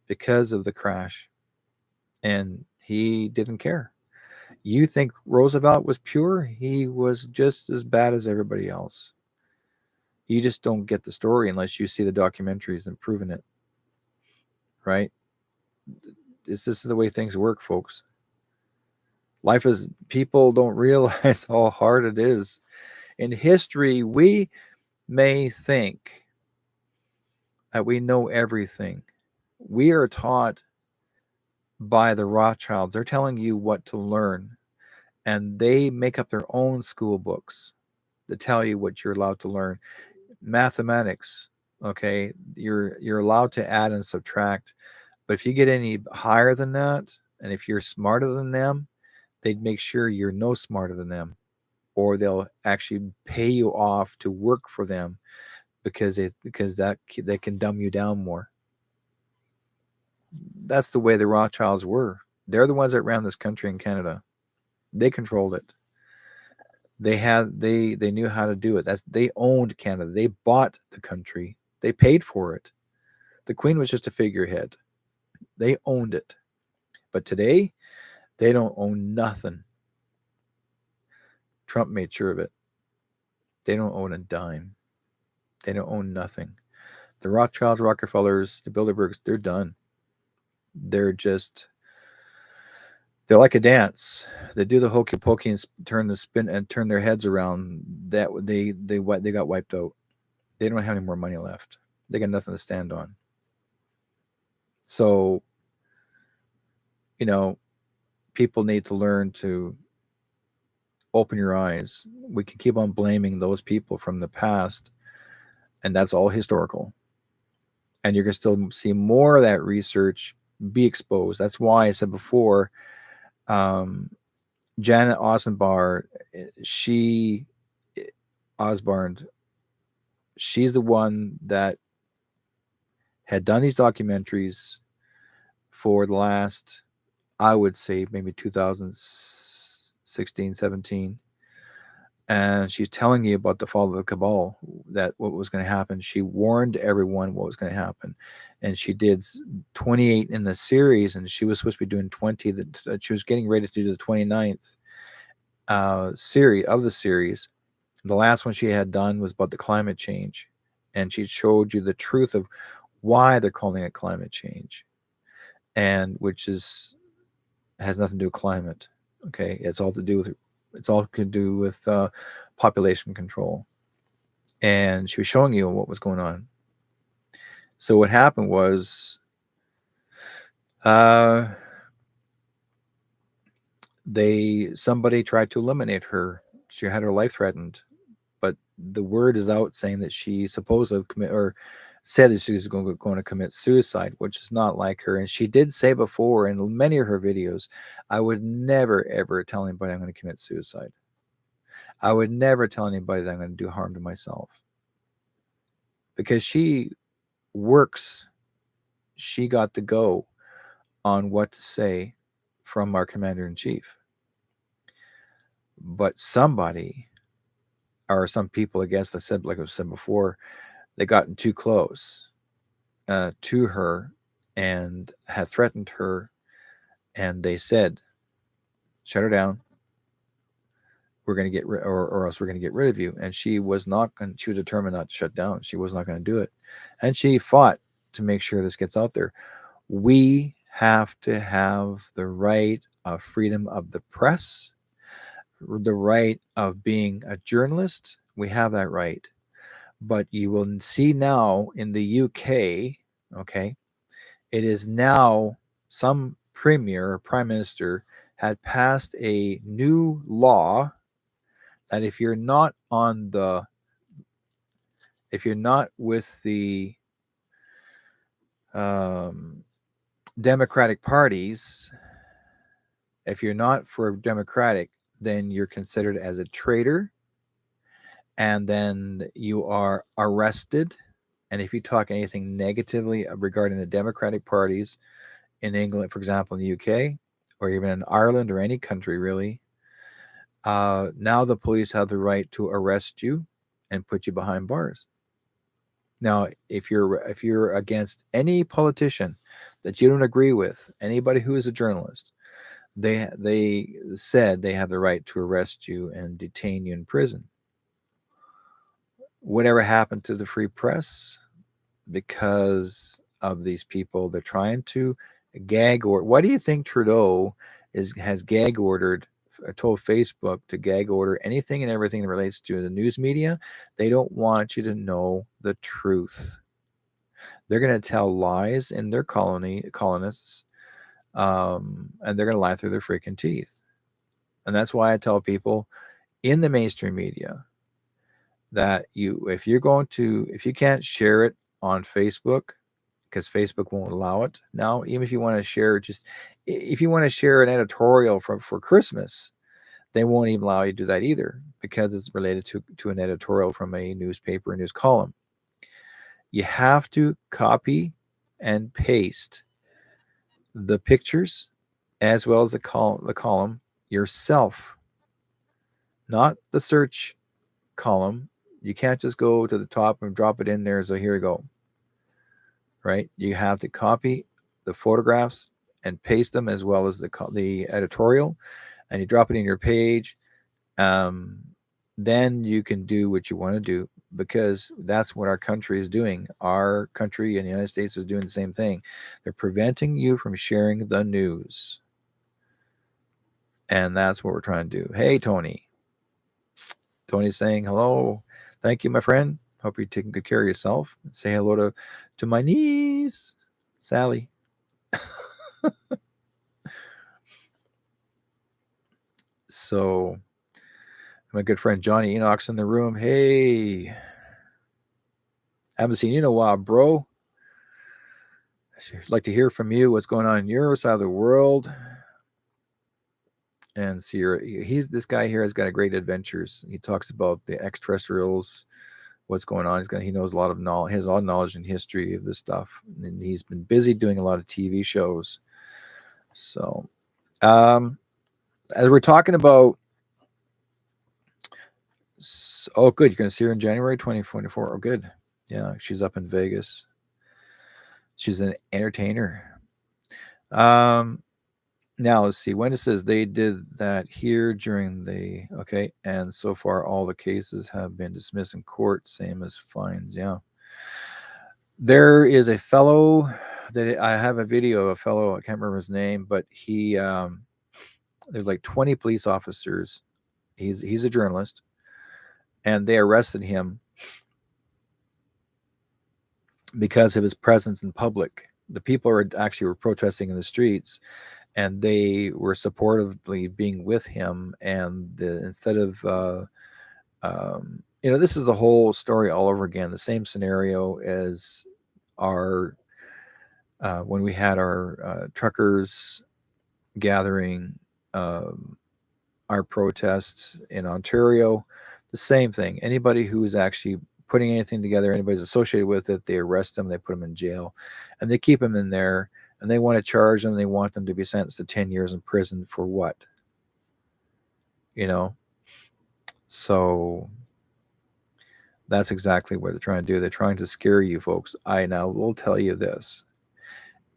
because of the crash, and he didn't care. You think Roosevelt was pure? He was just as bad as everybody else. You just don't get the story unless you see the documentaries and proving it, right? It's just the way things work, folks. Life is, people don't realize how hard it is. In history, we may think that we know everything. We are taught by the Rothschilds. They're telling you what to learn, and they make up their own school books to tell you what you're allowed to learn. Mathematics, okay, you're allowed to add and subtract, but if you get any higher than that, and if you're smarter than them, they'd make sure you're no smarter than them, or they'll actually pay you off to work for them because that they can dumb you down more. That's the way the Rothschilds were. They're the ones that ran this country in Canada. They controlled it. They knew how to do it. They owned Canada. They bought the country. They paid for it. The Queen was just a figurehead. They owned it. But today, they don't own nothing. Trump made sure of it. They don't own a dime. They don't own nothing. The Rothschilds, Rockefellers, the Bilderbergs, they're done. They're just, they're like a dance. They do the hokey pokey and turn the spin and turn their heads around. That they got wiped out. They don't have any more money left. They got nothing to stand on. So, you know, people need to learn to open your eyes. We can keep on blaming those people from the past, and that's all historical. And you're going to still see more of that research be exposed. That's why I said before, um, Janet Ossenbar, she, Osborne, she's the one that had done these documentaries for the last, I would say, maybe 2016, 17. And she's telling you about the fall of the cabal, that what was going to happen. She warned everyone what was going to happen. And she did 28 in the series, and she was supposed to be doing 20. That she was getting ready to do the 29th series of the series. The last one she had done was about the climate change, and she showed you the truth of why they're calling it climate change, and which is has nothing to do with climate. Okay, it's all to do with population control, and she was showing you what was going on. So what happened was, uh, somebody tried to eliminate her. She had her life threatened, but the word is out saying that she supposedly commit or said that she was going to commit suicide, which is not like her. And she did say before in many of her videos, I would never ever tell anybody I'm going to commit suicide. I would never tell anybody that I'm going to do harm to myself, because she works. She got the go on what to say from our commander in chief. But somebody, or some people, I guess, I said, like I said before, they gotten too close to her, and had threatened her, and they said, "Shut her down. We're going to or else we're going to get rid of you." And she was not going. She was determined not to shut down. She was not going to do it, and she fought to make sure this gets out there. We have to have the right of freedom of the press, the right of being a journalist. We have that right. But you will see now in the UK, okay, it is now some premier or prime minister had passed a new law that if you're not with the um, Democratic parties, if you're not for Democratic, then you're considered as a traitor, and then you are arrested. And if you talk anything negatively regarding the Democratic parties in England, for example, in the UK, or even in Ireland or any country really, now the police have the right to arrest you and put you behind bars. Now, if you're against any politician that you don't agree with, anybody who is a journalist, they said they have the right to arrest you and detain you in prison. Whatever happened to the free press because of these people? They're trying to gag or why do you think Trudeau has gag ordered told Facebook to gag order anything and everything that relates to the news media? They don't want you to know the truth. They're going to tell lies in their colonists, and they're going to lie through their freaking teeth. And that's why I tell people in the mainstream media that if you can't share it on Facebook because Facebook won't allow it now, even if you want to share just if you want to share an editorial for Christmas, they won't even allow you to do that either because it's related to an editorial from a newspaper, a news column. You have to copy and paste the pictures as well as the column yourself, not the search column. You can't just go to the top and drop it in there. So here we go. Right? You have to copy the photographs and paste them as well as the editorial, and you drop it in your page. Um, then you can do what you want to do because that's what our country is doing. Our country in the United States is doing the same thing. They're preventing you from sharing the news. And that's what we're trying to do. Hey, Tony. Tony's saying hello. Thank you, my friend. Hope you're taking good care of yourself. Say hello to my niece, Sally. So, my good friend Johnny Enoch's in the room. Hey, haven't seen you in a while, bro. I'd like to hear from you. What's going on in your side of the world? And see, he's this guy here has got a great adventures. He talks about the extraterrestrials, what's going on. He knows a lot of knowledge. He has a lot of knowledge and history of this stuff, and he's been busy doing a lot of TV shows. So, as we're talking about, oh, good, you're going to see her in January 2024. Oh, good, yeah, she's up in Vegas. She's an entertainer. Now let's see when it says they did that here during the okay, and so far all the cases have been dismissed in court, same as fines. Yeah, there is a fellow that I have a video of a fellow, I can't remember his name, but he there's like 20 police officers. He's a journalist, and they arrested him because of his presence in public. The people were protesting in the streets, and they were supportively being with him. And instead of, this is the whole story all over again. The same scenario as our when we had our truckers gathering, our protests in Ontario. The same thing. Anybody who is actually putting anything together, anybody's associated with it, they arrest them, they put them in jail, and they keep them in there. And they want to charge them. They want them to be sentenced to 10 years in prison for what? So that's exactly what they're trying to do. They're trying to scare you folks. I now will tell you this.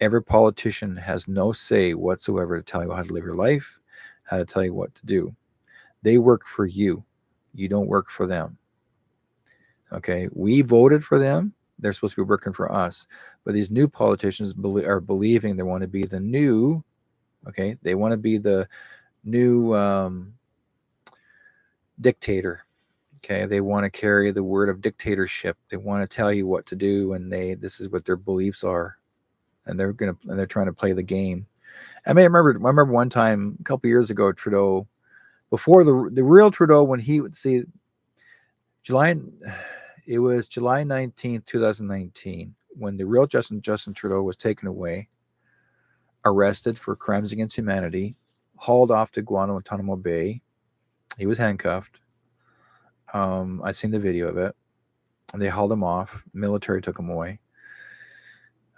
Every politician has no say whatsoever to tell you how to live your life, how to tell you what to do. They work for you. You don't work for them. Okay, we voted for them. They're supposed to be working for us. But these new politicians are believing they want to be the new. Okay, they want to be the new dictator. Okay, they want to carry the word of dictatorship. They want to tell you what to do, and this is what their beliefs are, and they're trying to play the game. I remember one time a couple years ago, Trudeau, before the real Trudeau, when he would see July, it was July 19th, 2019, when the real Justin Trudeau was taken away, arrested for crimes against humanity, hauled off to Guantanamo Bay. He was handcuffed. I seen the video of it. They hauled him off. Military took him away.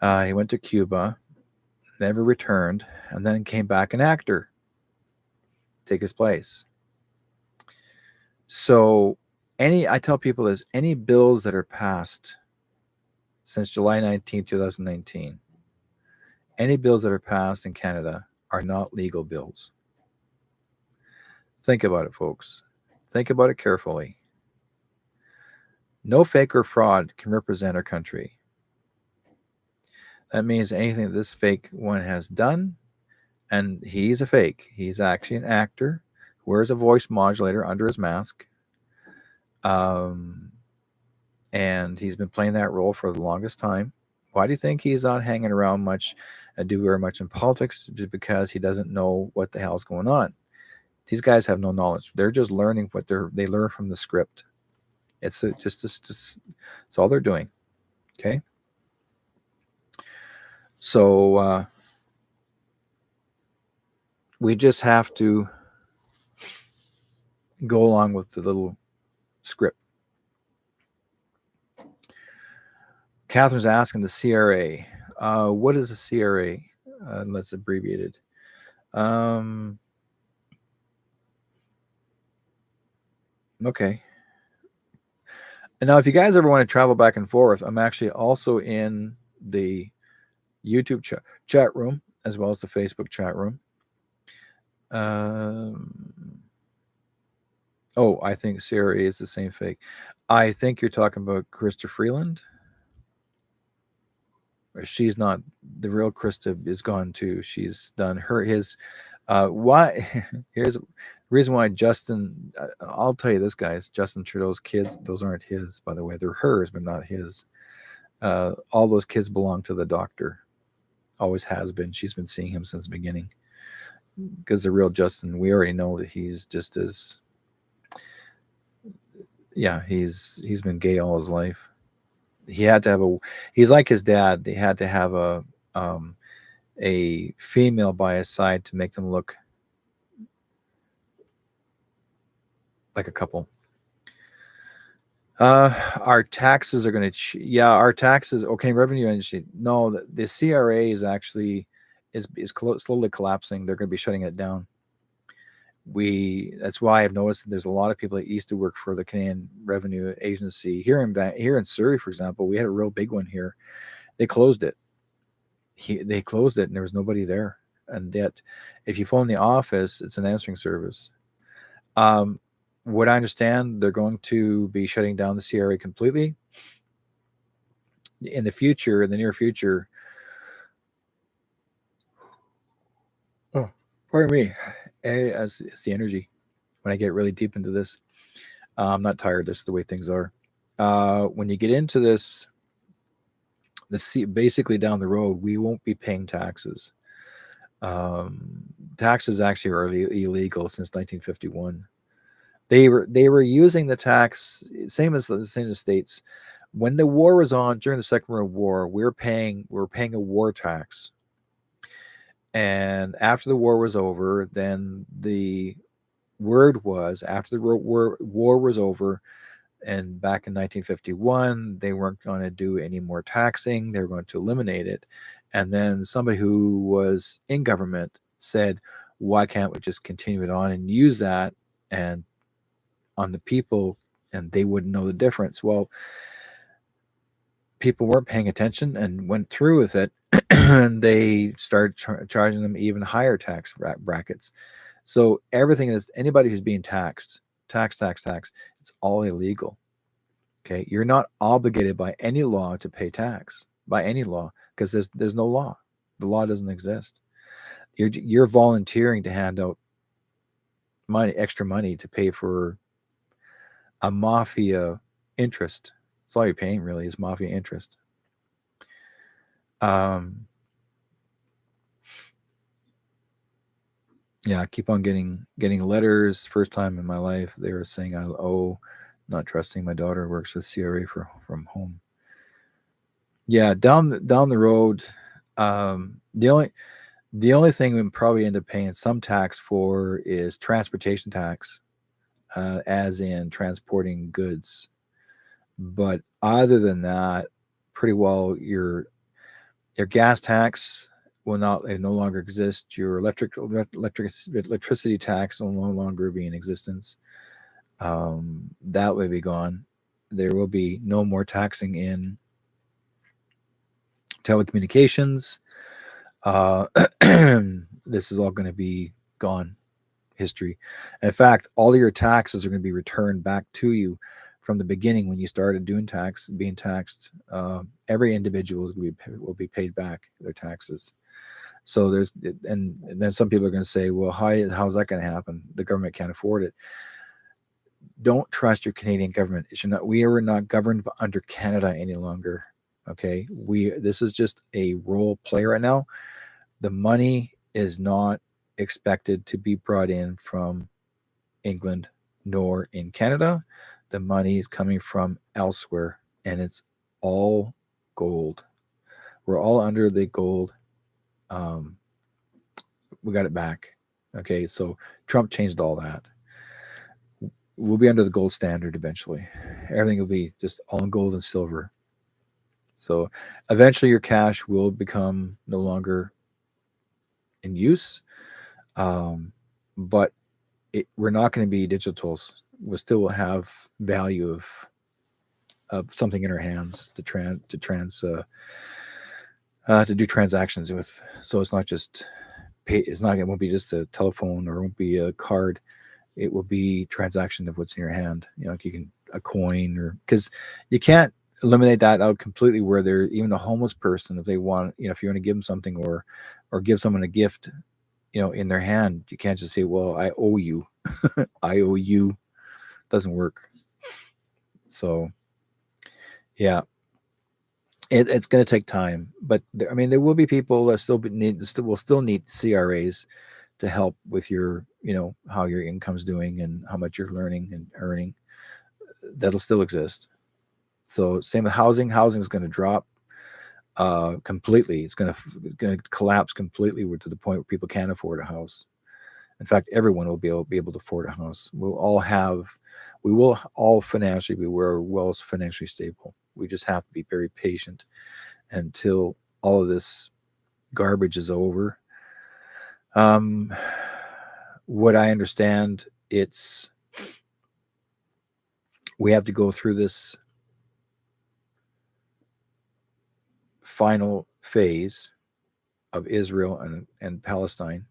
He went to Cuba, never returned, and then came back an actor, take his place. So I tell people this, any bills that are passed since July 19th, 2019, any bills that are passed in Canada are not legal bills. Think about it, folks. Think about it carefully. No fake or fraud can represent our country. That means anything that this fake one has done, and he's a fake. He's actually an actor, wears a voice modulator under his mask. And he's been playing that role for the longest time. Why do you think he's not hanging around much and do very much in politics? Just because he doesn't know what the hell's going on. These guys have no knowledge. They're just learning what they learn from the script. It's just it's all they're doing. Okay. So we just have to go along with the little script. Catherine's asking the CRA. What is a CRA? Let's abbreviate it. Okay. And now, if you guys ever want to travel back and forth, I'm actually also in the YouTube chat room as well as the Facebook chat room. Oh, I think CRA is the same fake. I think you're talking about Krista Freeland. She's not the real Krista is gone too. She's done his. Why? Here's the reason why Justin. I'll tell you this, guys. Justin Trudeau's kids. Those aren't his, by the way. They're hers, but not his. All those kids belong to the doctor. Always has been. She's been seeing him since the beginning. Because the real Justin, we already know that he's just as. Yeah, he's been gay all his life. He had to have he's like his dad. They had to have a female by his side to make them look like a couple. Our taxes are going to our taxes. Okay, revenue industry. No, the CRA is actually is slowly collapsing. They're going to be shutting it down. That's why I've noticed that there's a lot of people that used to work for the Canadian Revenue Agency here in Surrey, for example. We had a real big one here. They closed it. They closed it, and there was nobody there. And yet, if you phone the office, it's an answering service. What I understand, they're going to be shutting down the CRA completely in the near future. Oh, pardon me. It's the energy when I get really deep into this. I'm not tired. That's the way things are. When you get into this, basically down the road, we won't be paying taxes. Taxes actually are illegal since 1951. They were using the tax same as the states. When the war was on during the Second World War, we were paying a war tax. And after the war was over, then the word was after the war was over, and back in 1951, they weren't going to do any more taxing. They were going to eliminate it. And then somebody who was in government said, why can't we just continue it on and use that and on the people, and they wouldn't know the difference? Well, people weren't paying attention and went through with it, and they started charging them even higher tax brackets. So everything is anybody who's being tax, it's all illegal. Okay, you're not obligated by any law to pay tax by any law because there's no law. The law doesn't exist. You're volunteering to hand out extra money to pay for a mafia interest. That's all you're paying really is mafia interest. Um, yeah, I keep on getting letters. First time in my life, they were saying I owe, not trusting my daughter works with CRA from home. Yeah, down the road, the only thing we probably end up paying some tax for is transportation tax, as in transporting goods. But other than that, pretty well your gas tax will not no longer exist. Your electricity tax will no longer be in existence. That will be gone. There will be no more taxing in telecommunications. Uh, this is all going to be gone. History. In fact, all your taxes are going to be returned back to you from the beginning when you started being taxed. Every individual will be paid back their taxes. So and then some people are going to say, well, how's that going to happen? The government can't afford it. Don't trust your Canadian government. It should not. We are not governed under Canada any longer. Okay, this is just a role play right now. The money is not expected to be brought in from England nor in Canada. The money is coming from elsewhere, and it's all gold. We're all under the gold. Um, we got it back. Okay, so Trump changed all that. We'll be under the gold standard eventually. Everything will be just all in gold and silver. So eventually, your cash will become no longer in use. Um, but we're not going to be digitals. We still will have value of something in our hands to do transactions with. So it's not just pay. It won't be just a telephone or it won't be a card. It will be transaction of what's in your hand. Like you can a coin or because you can't eliminate that out completely. Where they're even a homeless person, if they want, if you want to give them something or give someone a gift, in their hand, you can't just say, "Well, I owe you." I owe you. Doesn't work. So yeah, it's going to take time, but I mean, there will be people that will still need CRAs to help with your, how your income's doing and how much you're learning and earning. That'll still exist. So same with housing. Housing is going to drop completely. It's going to collapse completely to the point where people can't afford a house. In fact, everyone will be able to afford a house. We will all financially be financially stable. We just have to be very patient until all of this garbage is over. Um, what I understand, we have to go through this final phase of Israel and Palestine.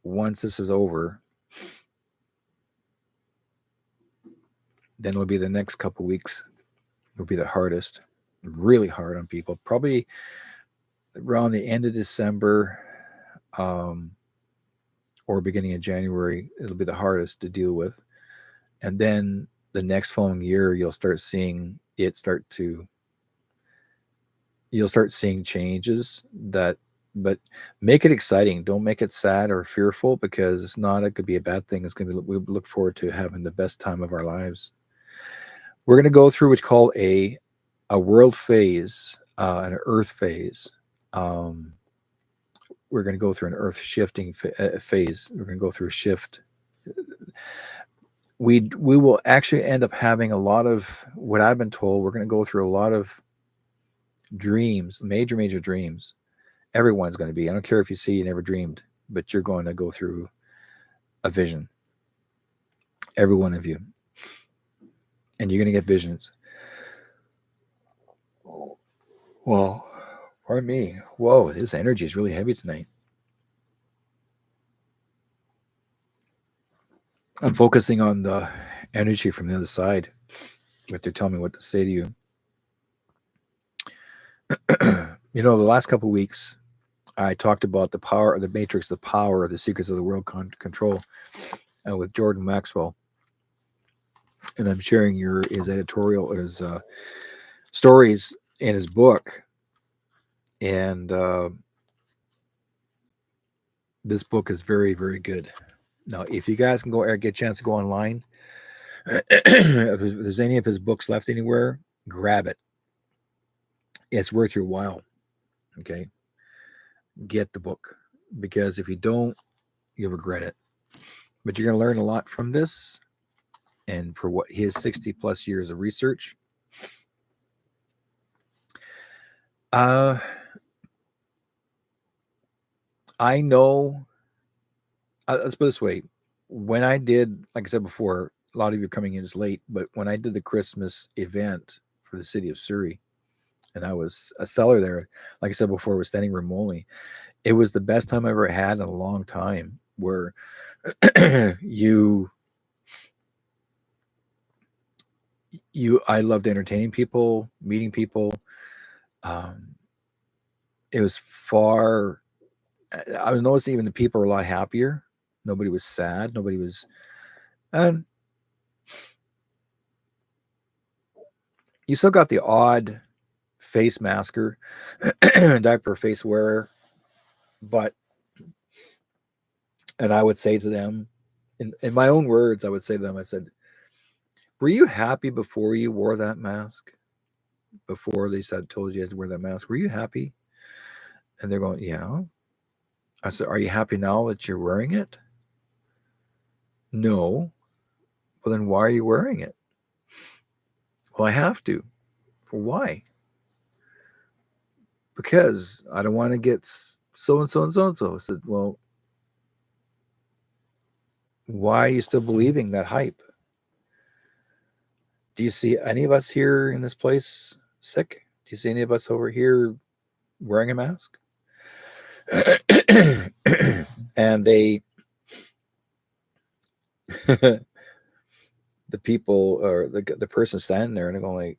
Once this is over, then it'll be the next couple weeks. It'll be the hardest, really hard on people. Probably around the end of December, um, or beginning of January, it'll be the hardest to deal with. And then the next following year, you'll start seeing changes but make it exciting. Don't make it sad or fearful because it's not. It could be a bad thing. It's going to be. We look forward to having the best time of our lives. We're going to go through what's called a world phase, an earth phase. Um, we're going to go through an earth shifting phase. We're going to go through a shift. We will actually end up having a lot of what I've been told. We're going to go through a lot of dreams, major dreams. Everyone's going to be. I don't care if you never dreamed, but you're going to go through a vision. Every one of you, and you're going to get visions. Well, pardon me. Whoa, this energy is really heavy tonight. I'm focusing on the energy from the other side, what they're telling me what to say to you. The last couple of weeks, I talked about the power of the matrix, the power, the secrets of the world control with Jordan Maxwell, and I'm sharing his editorial, his stories in his book, and this book is very, very good. Now, if you guys can go or get a chance to go online, if there's any of his books left anywhere, grab it. It's worth your while. Okay, get the book because if you don't, you'll regret it. But you're going to learn a lot from this, and for what his 60 plus years of research. Uh, I know. Let's put it this way: when I did, like I said before, a lot of you are coming in is late, but when I did the Christmas event for the city of Surrey, and I was a seller there, like I said before, it was standing room only. It was the best time I ever had in a long time. Where you I loved entertaining people, meeting people. Um, it was far. I was noticing even the people were a lot happier. Nobody was sad. Nobody was. And you still got the odd face masker, diaper face wearer, but and I would say to them, in my own words, I would say to them, I said, "Were you happy before you wore that mask? Before they said told you had to wear that mask, were you happy?" And they're going, "Yeah." I said, "Are you happy now that you're wearing it?" No. Well, then why are you wearing it? Well, I have to. For why? Because I don't want to get so and so and so and so. I said, well, why are you still believing that hype? Do you see any of us here in this place sick? Do you see any of us over here wearing a mask? And the people or the person standing there and they're going like,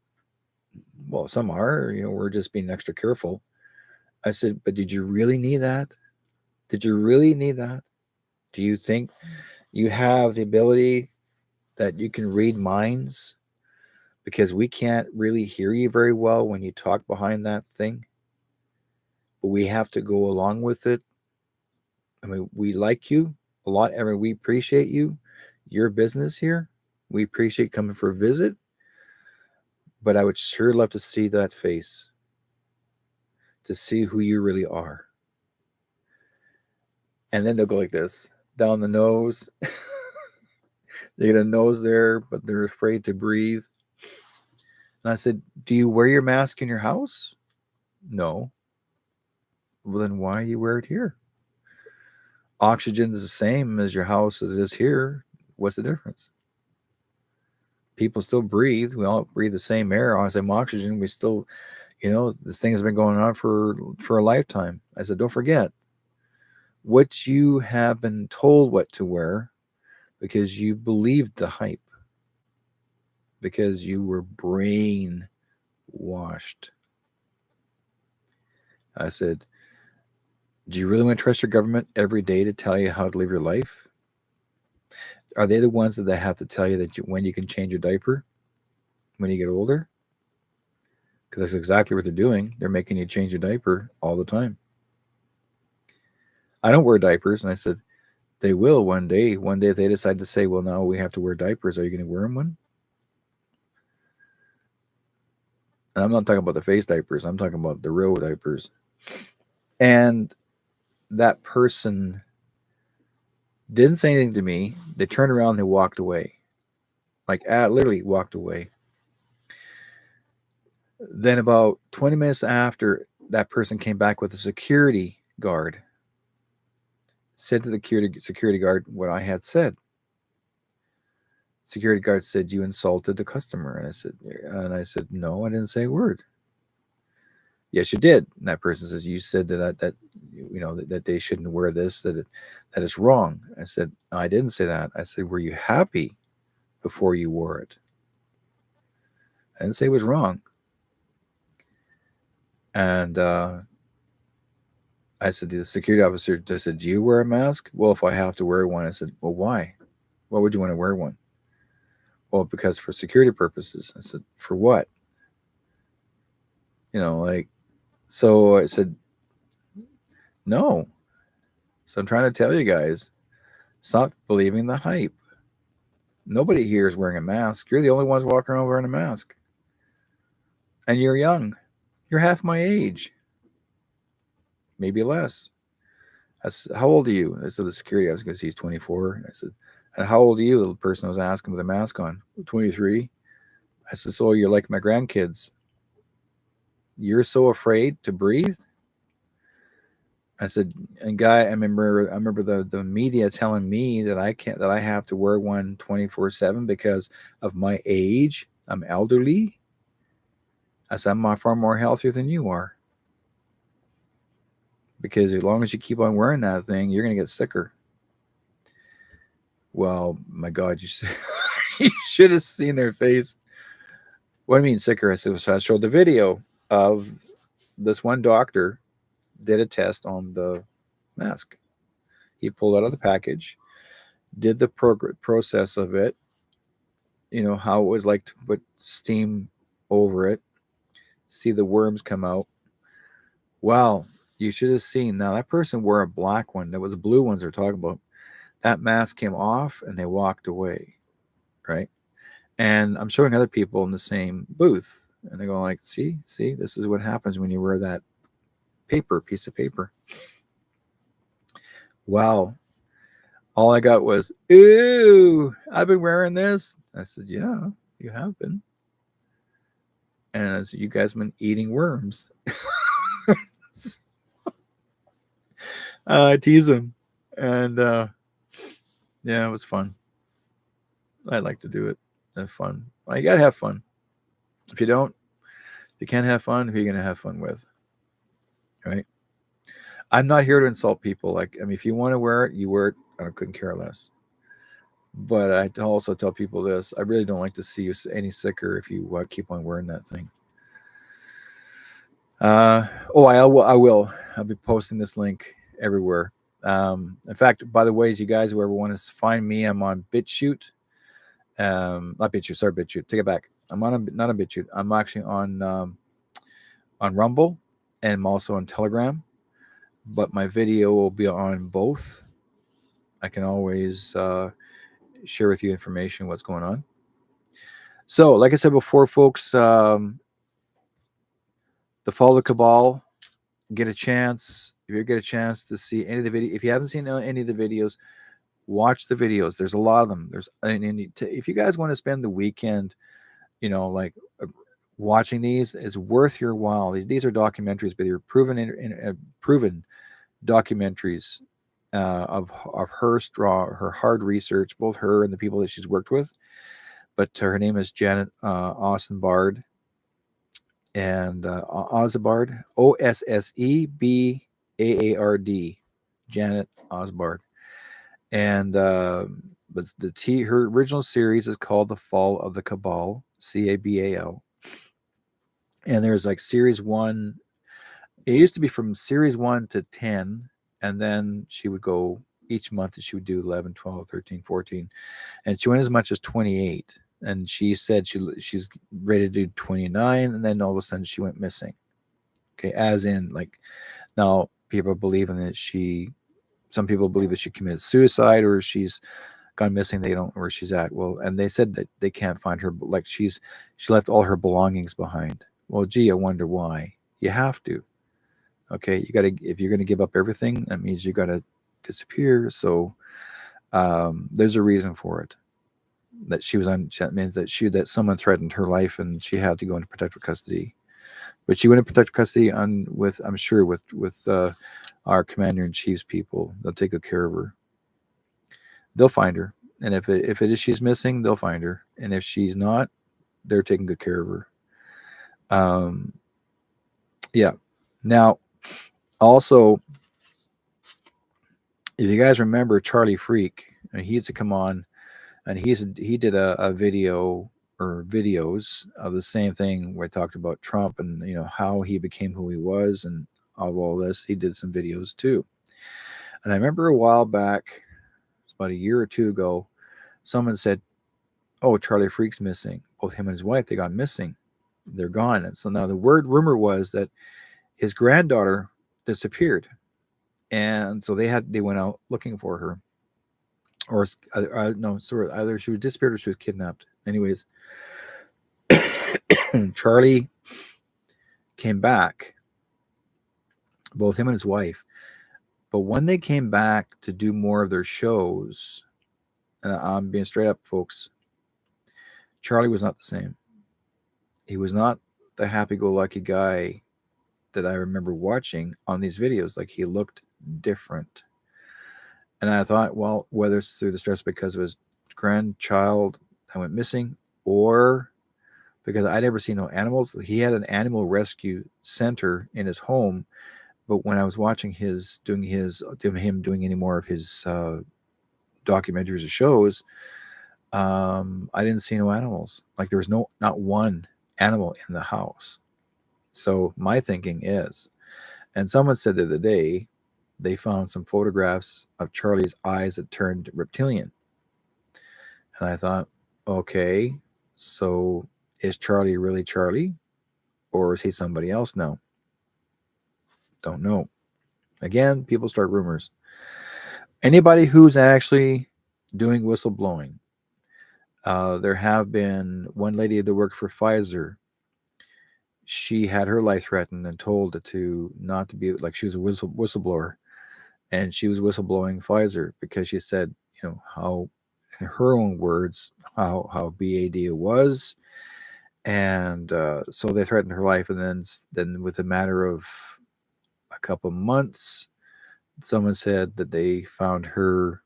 well, some are, we're just being extra careful. I said, but did you really need that? Did you really need that? Do you think you have the ability that you can read minds? Because we can't really hear you very well when you talk behind that thing, but we have to go along with it. I mean, we like you a lot. I mean, we appreciate you, your business here. We appreciate coming for a visit, but I would sure love to see that face, to see who you really are. And then they'll go like this down the nose. They get a nose there, but they're afraid to breathe. And I said, do you wear your mask in your house? No. Well, then why you wear it here? Oxygen is the same as your house as is here. What's the difference? People still breathe. We all breathe the same air. On same oxygen. We still, the thing's been going on for a lifetime. I said, don't forget what you have been told what to wear because you believed the hype, because you were brain washed. I said, do you really want to trust your government every day to tell you how to live your life? Are they the ones that they have to tell you that when you can change your diaper when you get older? Because that's exactly what they're doing. They're making you change your diaper all the time. I don't wear diapers. And I said, they will one day. One day if they decide to say, well, now we have to wear diapers, are you going to wear them one? And I'm not talking about the face diapers. I'm talking about the real diapers. And that person didn't say anything to me. They turned around and they walked away. Like, literally walked away. Then about 20 minutes after, that person came back with a security guard, said to the security guard what I had said. Security guard said, you insulted the customer. And I said, no, I didn't say a word. Yes, you did. And that person says, you said that that they shouldn't wear this, that is wrong. I said, I didn't say that. I said, were you happy before you wore it? I didn't say it was wrong. And I said, the security officer just said, do you wear a mask? Well, if I have to wear one. I said, well, why? Why would you want to wear one? Well, because for security purposes. I said, for what? Like, so I said, no. So I'm trying to tell you guys, stop believing the hype. Nobody here is wearing a mask. You're the only ones walking around wearing a mask. And you're young. You're half my age, maybe less. I said, how old are you? I said, the security, I was going to see he's 24. I said, and how old are you? The person was asking with a mask on. 23. I said, so you're like my grandkids. You're so afraid to breathe? I said, and guy, I remember the media telling me that I have to wear one 24/7 because of my age. I'm elderly. I said, I'm far more healthier than you are. Because as long as you keep on wearing that thing, you're gonna get sicker. Well, my God, you should have seen their face. What do you mean sicker? I said, so I showed the video of this one doctor did a test on the mask. He pulled out of the package, did the process of it, how it was like to put steam over it, see the worms come out. Wow, you should have seen. Now that person wore a black one. That was the blue ones they're talking about. That mask came off and they walked away, right? And I'm showing other people in the same booth, and they go like, see, this is what happens when you wear that piece of paper. Wow. All I got was, ooh, I've been wearing this. I said, yeah, you have been. And I said, you guys have been eating worms. I tease them. And yeah, it was fun. I like to do it. Have fun. Well, you got to have fun. If you don't, you can't have fun. Who are you going to have fun with? Right? I'm not here to insult people. Like, I mean, if you want to wear it, you wear it. I couldn't care less. But I also tell people this: I really don't like to see you any sicker if you keep on wearing that thing. Oh, I will. I'll be posting this link everywhere. In fact, by the way, as you guys, whoever want to find me, I'm on BitChute. Not BitChute. Sorry, BitChute. Take it back. I'm not on BitChute. I'm actually on Rumble, and I'm also on Telegram. But my video will be on both. I can always share with you information what's going on. So, like I said before, folks, the Fall of the Cabal, get a chance. If you get a chance to see any of the video, if you haven't seen any of the videos, watch the videos. There's a lot of them. If you guys want to spend the weekend, like watching these, is worth your while. These are documentaries, but they're proven documentaries of her hard research, both her and the people that she's worked with. But her name is Janet Ossenbard, and Osbard, Ossebaard, Janet Osbard, and but her original series is called The Fall of the Cabal, Cabal, and there's like series 1. It used to be from series 1 to 10, and then she would go each month, and she would do 11, 12, 13, 14, and she went as much as 28. And she said she's ready to do 29, and then all of a sudden she went missing. Okay, as in, like, now people believe in that some people believe that she committed suicide or she's gone missing. They don't know where she's at. Well, and they said that they can't find her, like she left all her belongings behind. Well, gee, I wonder why. You have to. Okay, you got to, if you're going to give up everything, that means you got to disappear. So there's a reason for it. That she was on. That means that someone threatened her life and she had to go into protective custody. But she went into protective custody with, I'm sure, with our commander in chief's people. They'll take good care of her. They'll find her, and if it is she's missing, they'll find her. And if she's not, they're taking good care of her. Yeah. Now, also, if you guys remember Charlie Freak, he used to come on, and he did a video or videos of the same thing where I talked about Trump and how he became who he was and all this. He did some videos too. And I remember a while back, it's about a year or two ago, someone said, "Oh, Charlie Freak's missing." Both him and his wife, they got missing. They're gone. And so now the rumor was that his granddaughter disappeared, and so they went out looking for her, or no, sorry, either she was disappeared or she was kidnapped. Anyways, Charlie came back, both him and his wife. But when they came back to do more of their shows, and I'm being straight up, folks, Charlie was not the same. He was not the happy-go-lucky guy that I remember watching on these videos. Like, he looked different. And I thought, well, whether it's through the stress because of his grandchild that went missing, or because I never seen no animals. He had an animal rescue center in his home, but when I was watching him doing any more of his documentaries or shows, I didn't see no animals. Like, there was not one animal in the house. So my thinking is, and someone said the other day, they found some photographs of Charlie's eyes that turned reptilian. And I thought, okay, so is Charlie really Charlie? Or is he somebody else now? Don't know. Again, people start rumors. Anybody who's actually doing whistleblowing, there have been one lady that worked for Pfizer. She had her life threatened and told to not to be, like, she was a whistleblower, and she was whistleblowing Pfizer because she said, how, in her own words, how bad it was, and so they threatened her life, and then with a matter of a couple months, someone said that they found her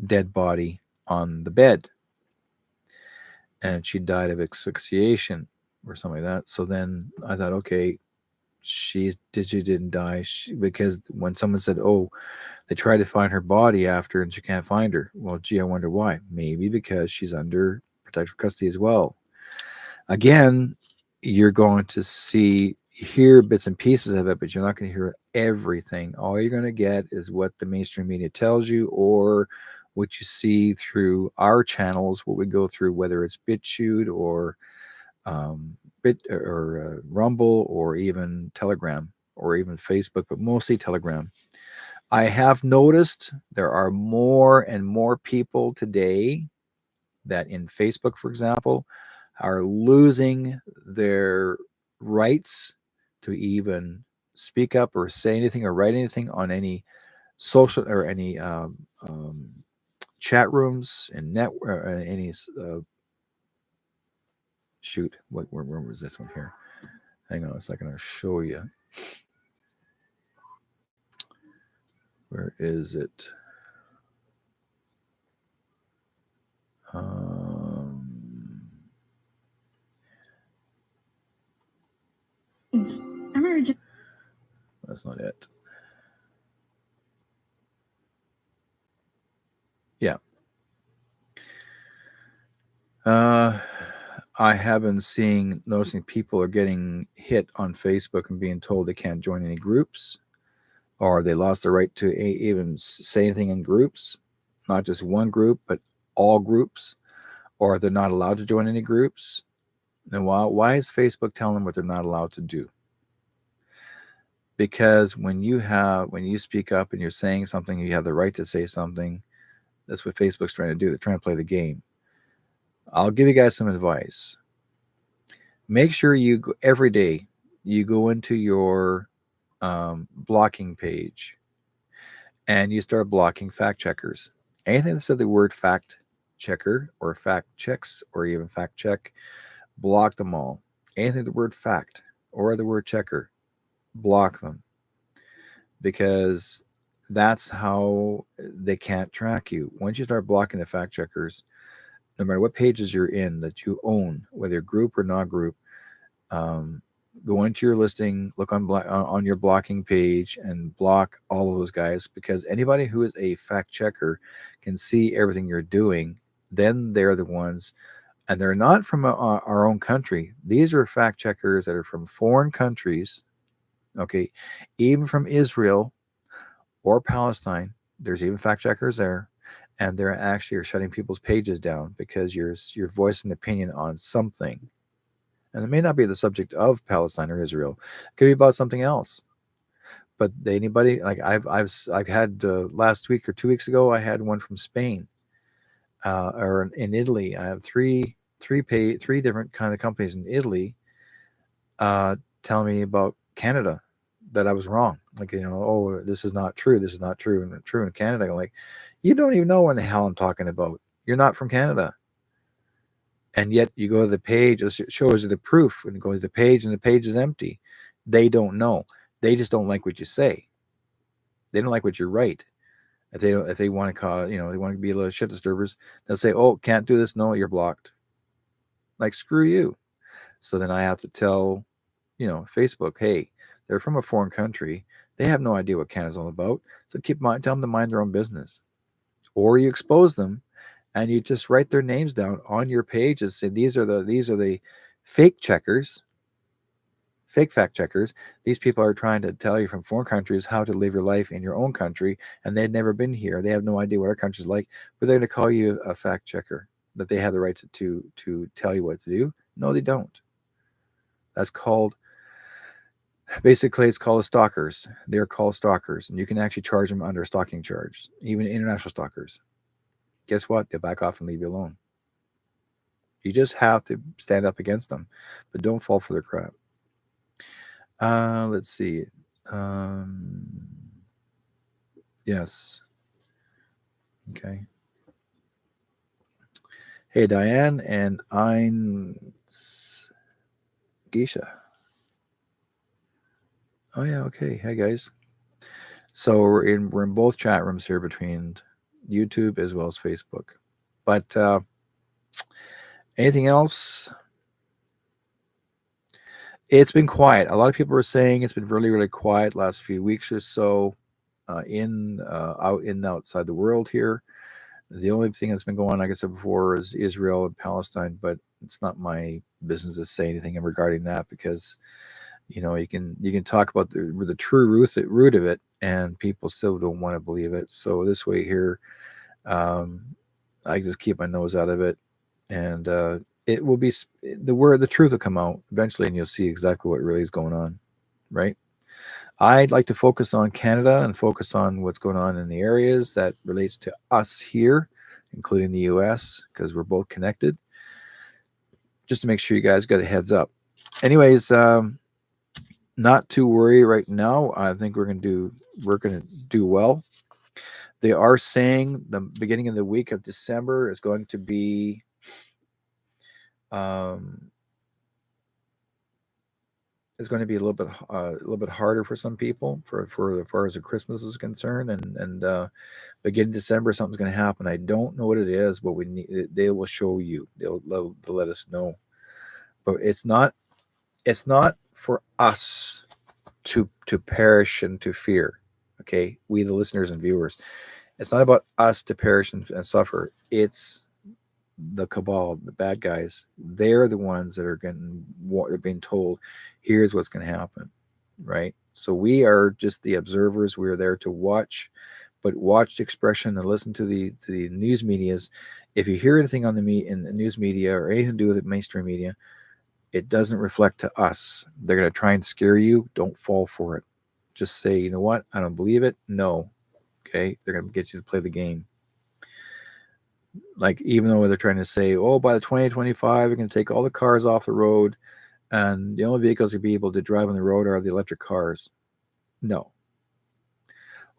dead body on the bed, and she died of asphyxiation or something like that. So then I thought, okay, she didn't die because when someone said, oh, they tried to find her body after and she can't find her. Well, gee, I wonder why. Maybe because she's under protective custody as well. Again, you're going to hear bits and pieces of it, but you're not going to hear everything. All you're going to get is what the mainstream media tells you, or what you see through our channels, what we go through, whether it's BitChute or Rumble, or even Telegram, or even Facebook, but mostly Telegram. I have noticed there are more and more people today that in Facebook, for example, are losing their rights to even speak up or say anything or write anything on any social or any chat rooms and any shoot, what room was this one here? Hang on a second, I'll show you. Where is it? That's not it. Yeah. I have been noticing people are getting hit on Facebook and being told they can't join any groups, or they lost the right to even say anything in groups, not just one group, but all groups, or they're not allowed to join any groups. And why is Facebook telling them what they're not allowed to do? Because when you speak up and you're saying something, you have the right to say something. That's what Facebook's trying to do. They're trying to play the game. I'll give you guys some advice. Make sure every day you go into your blocking page and you start blocking fact checkers. Anything that said the word fact checker or fact checks or even fact check, block them all. Anything the word fact or the word checker, block them, because that's how they can't track you. Once you start blocking the fact checkers, no matter what pages you're in that you own, whether group or not group, um, go into your listing, look on your blocking page, and block all of those guys, because anybody who is a fact checker can see everything you're doing. Then they're the ones, and they're not from our own country. These are fact checkers that are from foreign countries, okay, even from Israel or Palestine. There's even fact checkers there, and they're actually are shutting people's pages down because you're voicing an opinion on something, and it may not be the subject of Palestine or Israel. It could be about something else. But anybody, like I've had last week or 2 weeks ago, I had one from Spain, or in Italy. I have three different kind of companies in Italy, telling me about Canada, that I was wrong. Like, oh, this is not true. This is not true. And true in Canada. I'm like, you don't even know what the hell I'm talking about. You're not from Canada. And yet you go to the page, it shows you the proof, and go to the page, and the page is empty. They don't know. They just don't like what you say. They don't like what you write. If they want to cause, they want to be a little shit disturbers, they'll say, oh, can't do this. No, you're blocked. Like, screw you. So then I have to tell, Facebook, hey, they're from a foreign country. They have no idea what Canada's all about. So tell them to mind their own business. Or you expose them, and you just write their names down on your page and say, these are the fake checkers, fake fact checkers. These people are trying to tell you from foreign countries how to live your life in your own country, and they've never been here. They have no idea what our country's like, but they're going to call you a fact checker, that they have the right to tell you what to do. No, they don't. That's called, basically, it's called stalkers. They're called stalkers, and you can actually charge them under a stalking charge, even international stalkers. Guess what? They'll back off and leave you alone. You just have to stand up against them, but don't fall for their crap. Let's see. Um, yes. Okay. Hey, Diane and Ein Geisha. Oh yeah. Okay. Hey guys. So we're in both chat rooms here between YouTube as well as Facebook. But anything else? It's been quiet. A lot of people are saying it's been really, really quiet last few weeks or so, out in outside the world here. The only thing that's been going on, like I said before, is Israel and Palestine, but it's not my business to say anything regarding that, because you can talk about the true root of it, and people still don't want to believe it. So this way here, um, I just keep my nose out of it, and it will be the truth will come out eventually, and you'll see exactly what really is going on, right? I'd like to focus on Canada and focus on what's going on in the areas that relates to us here, including the U.S., because we're both connected. Just to make sure you guys got a heads up. Anyways, not to worry right now. I think we're gonna do well. They are saying the beginning of the week of December is going to be um, a little bit harder for some people for as far as the Christmas is concerned, and beginning December something's going to happen. I don't know what it is, but we need, they will show you. They'll let us know. But it's not for us to perish and to fear. Okay, we the listeners and viewers. It's not about us to perish and suffer. It's the cabal, the bad guys. They're the ones that are they're being told, here's what's going to happen, right? So we are just the observers. We are there to watch, but watch the expression and listen to the news media's. If you hear anything on in the news media or anything to do with the mainstream media, it doesn't reflect to us. They're going to try and scare you. Don't fall for it. Just say, you know what? I don't believe it. No. Okay. They're going to get you to play the game. Like, even though they're trying to say, oh, by the 2025, we're going to take all the cars off the road, and the only vehicles you'll be able to drive on the road are the electric cars. No.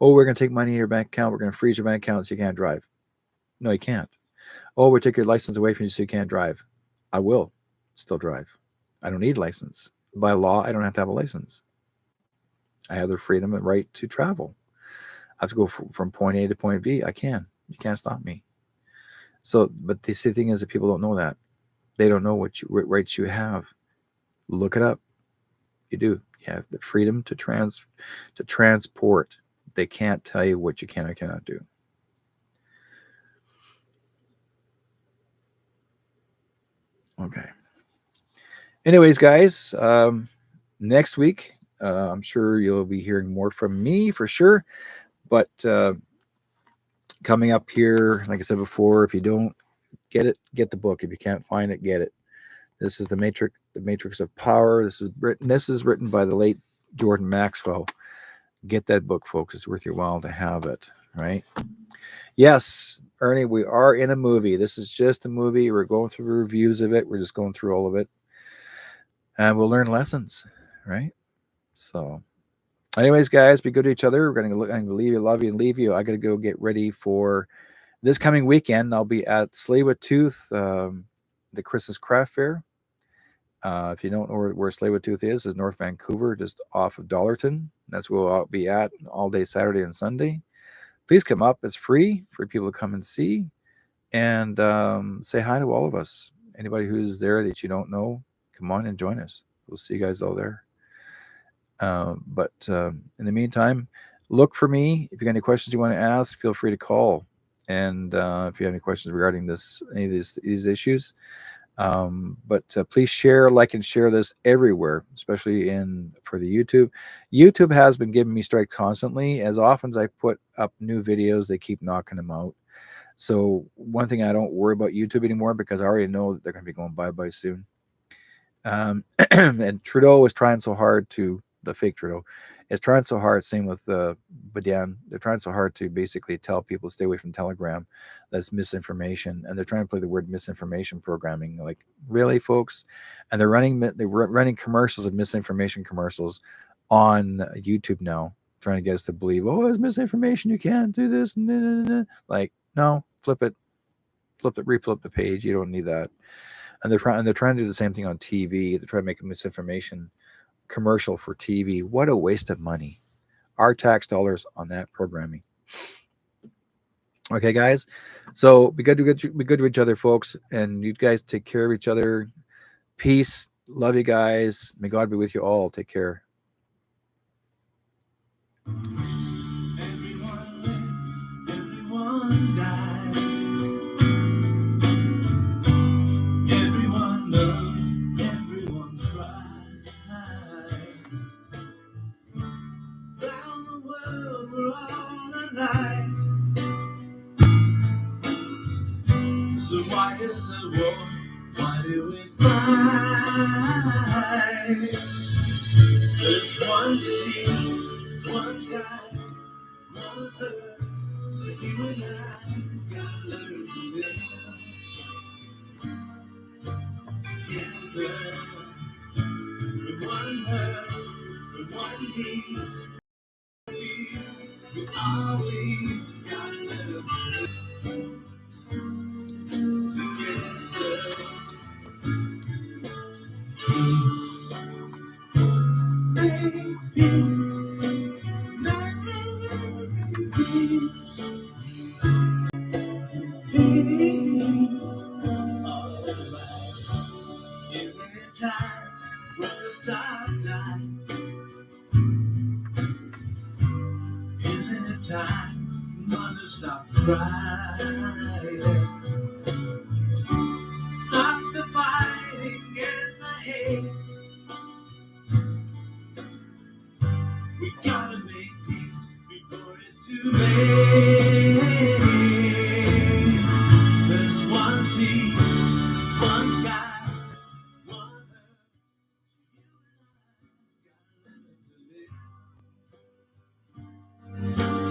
Oh, we're going to take money in your bank account. We're going to freeze your bank account so you can't drive. No, you can't. Oh, we take your license away from you so you can't drive. I will still drive. I don't need a license. By law, I don't have to have a license. I have the freedom and right to travel. I have to go from point A to point B. I can. You can't stop me. So, but the thing is that people don't know that. They don't know what rights you have. Look it up. You do. You have the freedom to transport. They can't tell you what you can or cannot do. Okay. Anyways, guys, next week, I'm sure you'll be hearing more from me for sure. But coming up here, like I said before, if you don't get it, get the book. If you can't find it, get it. This is the Matrix of Power. This is written by the late Jordan Maxwell. Get that book, folks. It's worth your while to have it, right? Yes, Ernie, we are in a movie. This is just a movie. We're going through reviews of it. We're just going through all of it. And we'll learn lessons, right? So, anyways, guys, be good to each other. I'm gonna leave you, love you, and leave you. I gotta go get ready for this coming weekend. I'll be at Tsleil Tooth, the Christmas Craft Fair. If you don't know where Tsleil Tooth is North Vancouver, just off of Dollarton. That's where I'll be at all day Saturday and Sunday. Please come up. It's free for people to come and see and say hi to all of us. Anybody who's there that you don't know, come on and join us. We'll see you guys all there. But in the meantime, look for me. If you got any questions you want to ask, feel free to call. And if you have any questions regarding any of these issues, but please share, like, and share this everywhere, especially for the YouTube. YouTube has been giving me strike constantly. As often as I put up new videos, they keep knocking them out. So one thing, I don't worry about YouTube anymore because I already know that they're going to be going bye-bye soon. And Trudeau is trying so hard the fake Trudeau is trying so hard, same with Badian, they're trying so hard to basically tell people stay away from Telegram. That's misinformation, and they're trying to play the word misinformation programming. Like, really, folks? And they're running commercials of misinformation commercials on YouTube now, trying to get us to believe, oh, it's misinformation, you can't do this. Like, no, reflip the page. You don't need that. And they're trying to do the same thing on TV. They're trying to make a misinformation commercial for TV. What a waste of money. Our tax dollars on that programming. Okay, guys. So be good to each other, folks, and you guys take care of each other. Peace. Love you guys. May God be with you all. Take care. Everyone lives, everyone dies. Everyone loves, everyone cries. Round the world we're all alive. So why is there war? Why do we fight? There's one sea, one sky, one earth. So you and I gotta learn to live together. With one hurts, with one needs, with all we gotta learn to live together. Peace, make peace, make peace, peace. All right. Isn't it time when the stars die? Isn't it time mother stop crying? Stop the fighting and the hate. We gotta make peace before it's too late. There's one sea, one sky, one earth.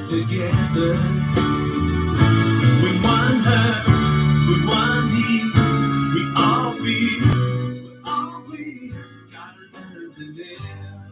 Together, when one hurts, when one needs, we all we gotta learn to live.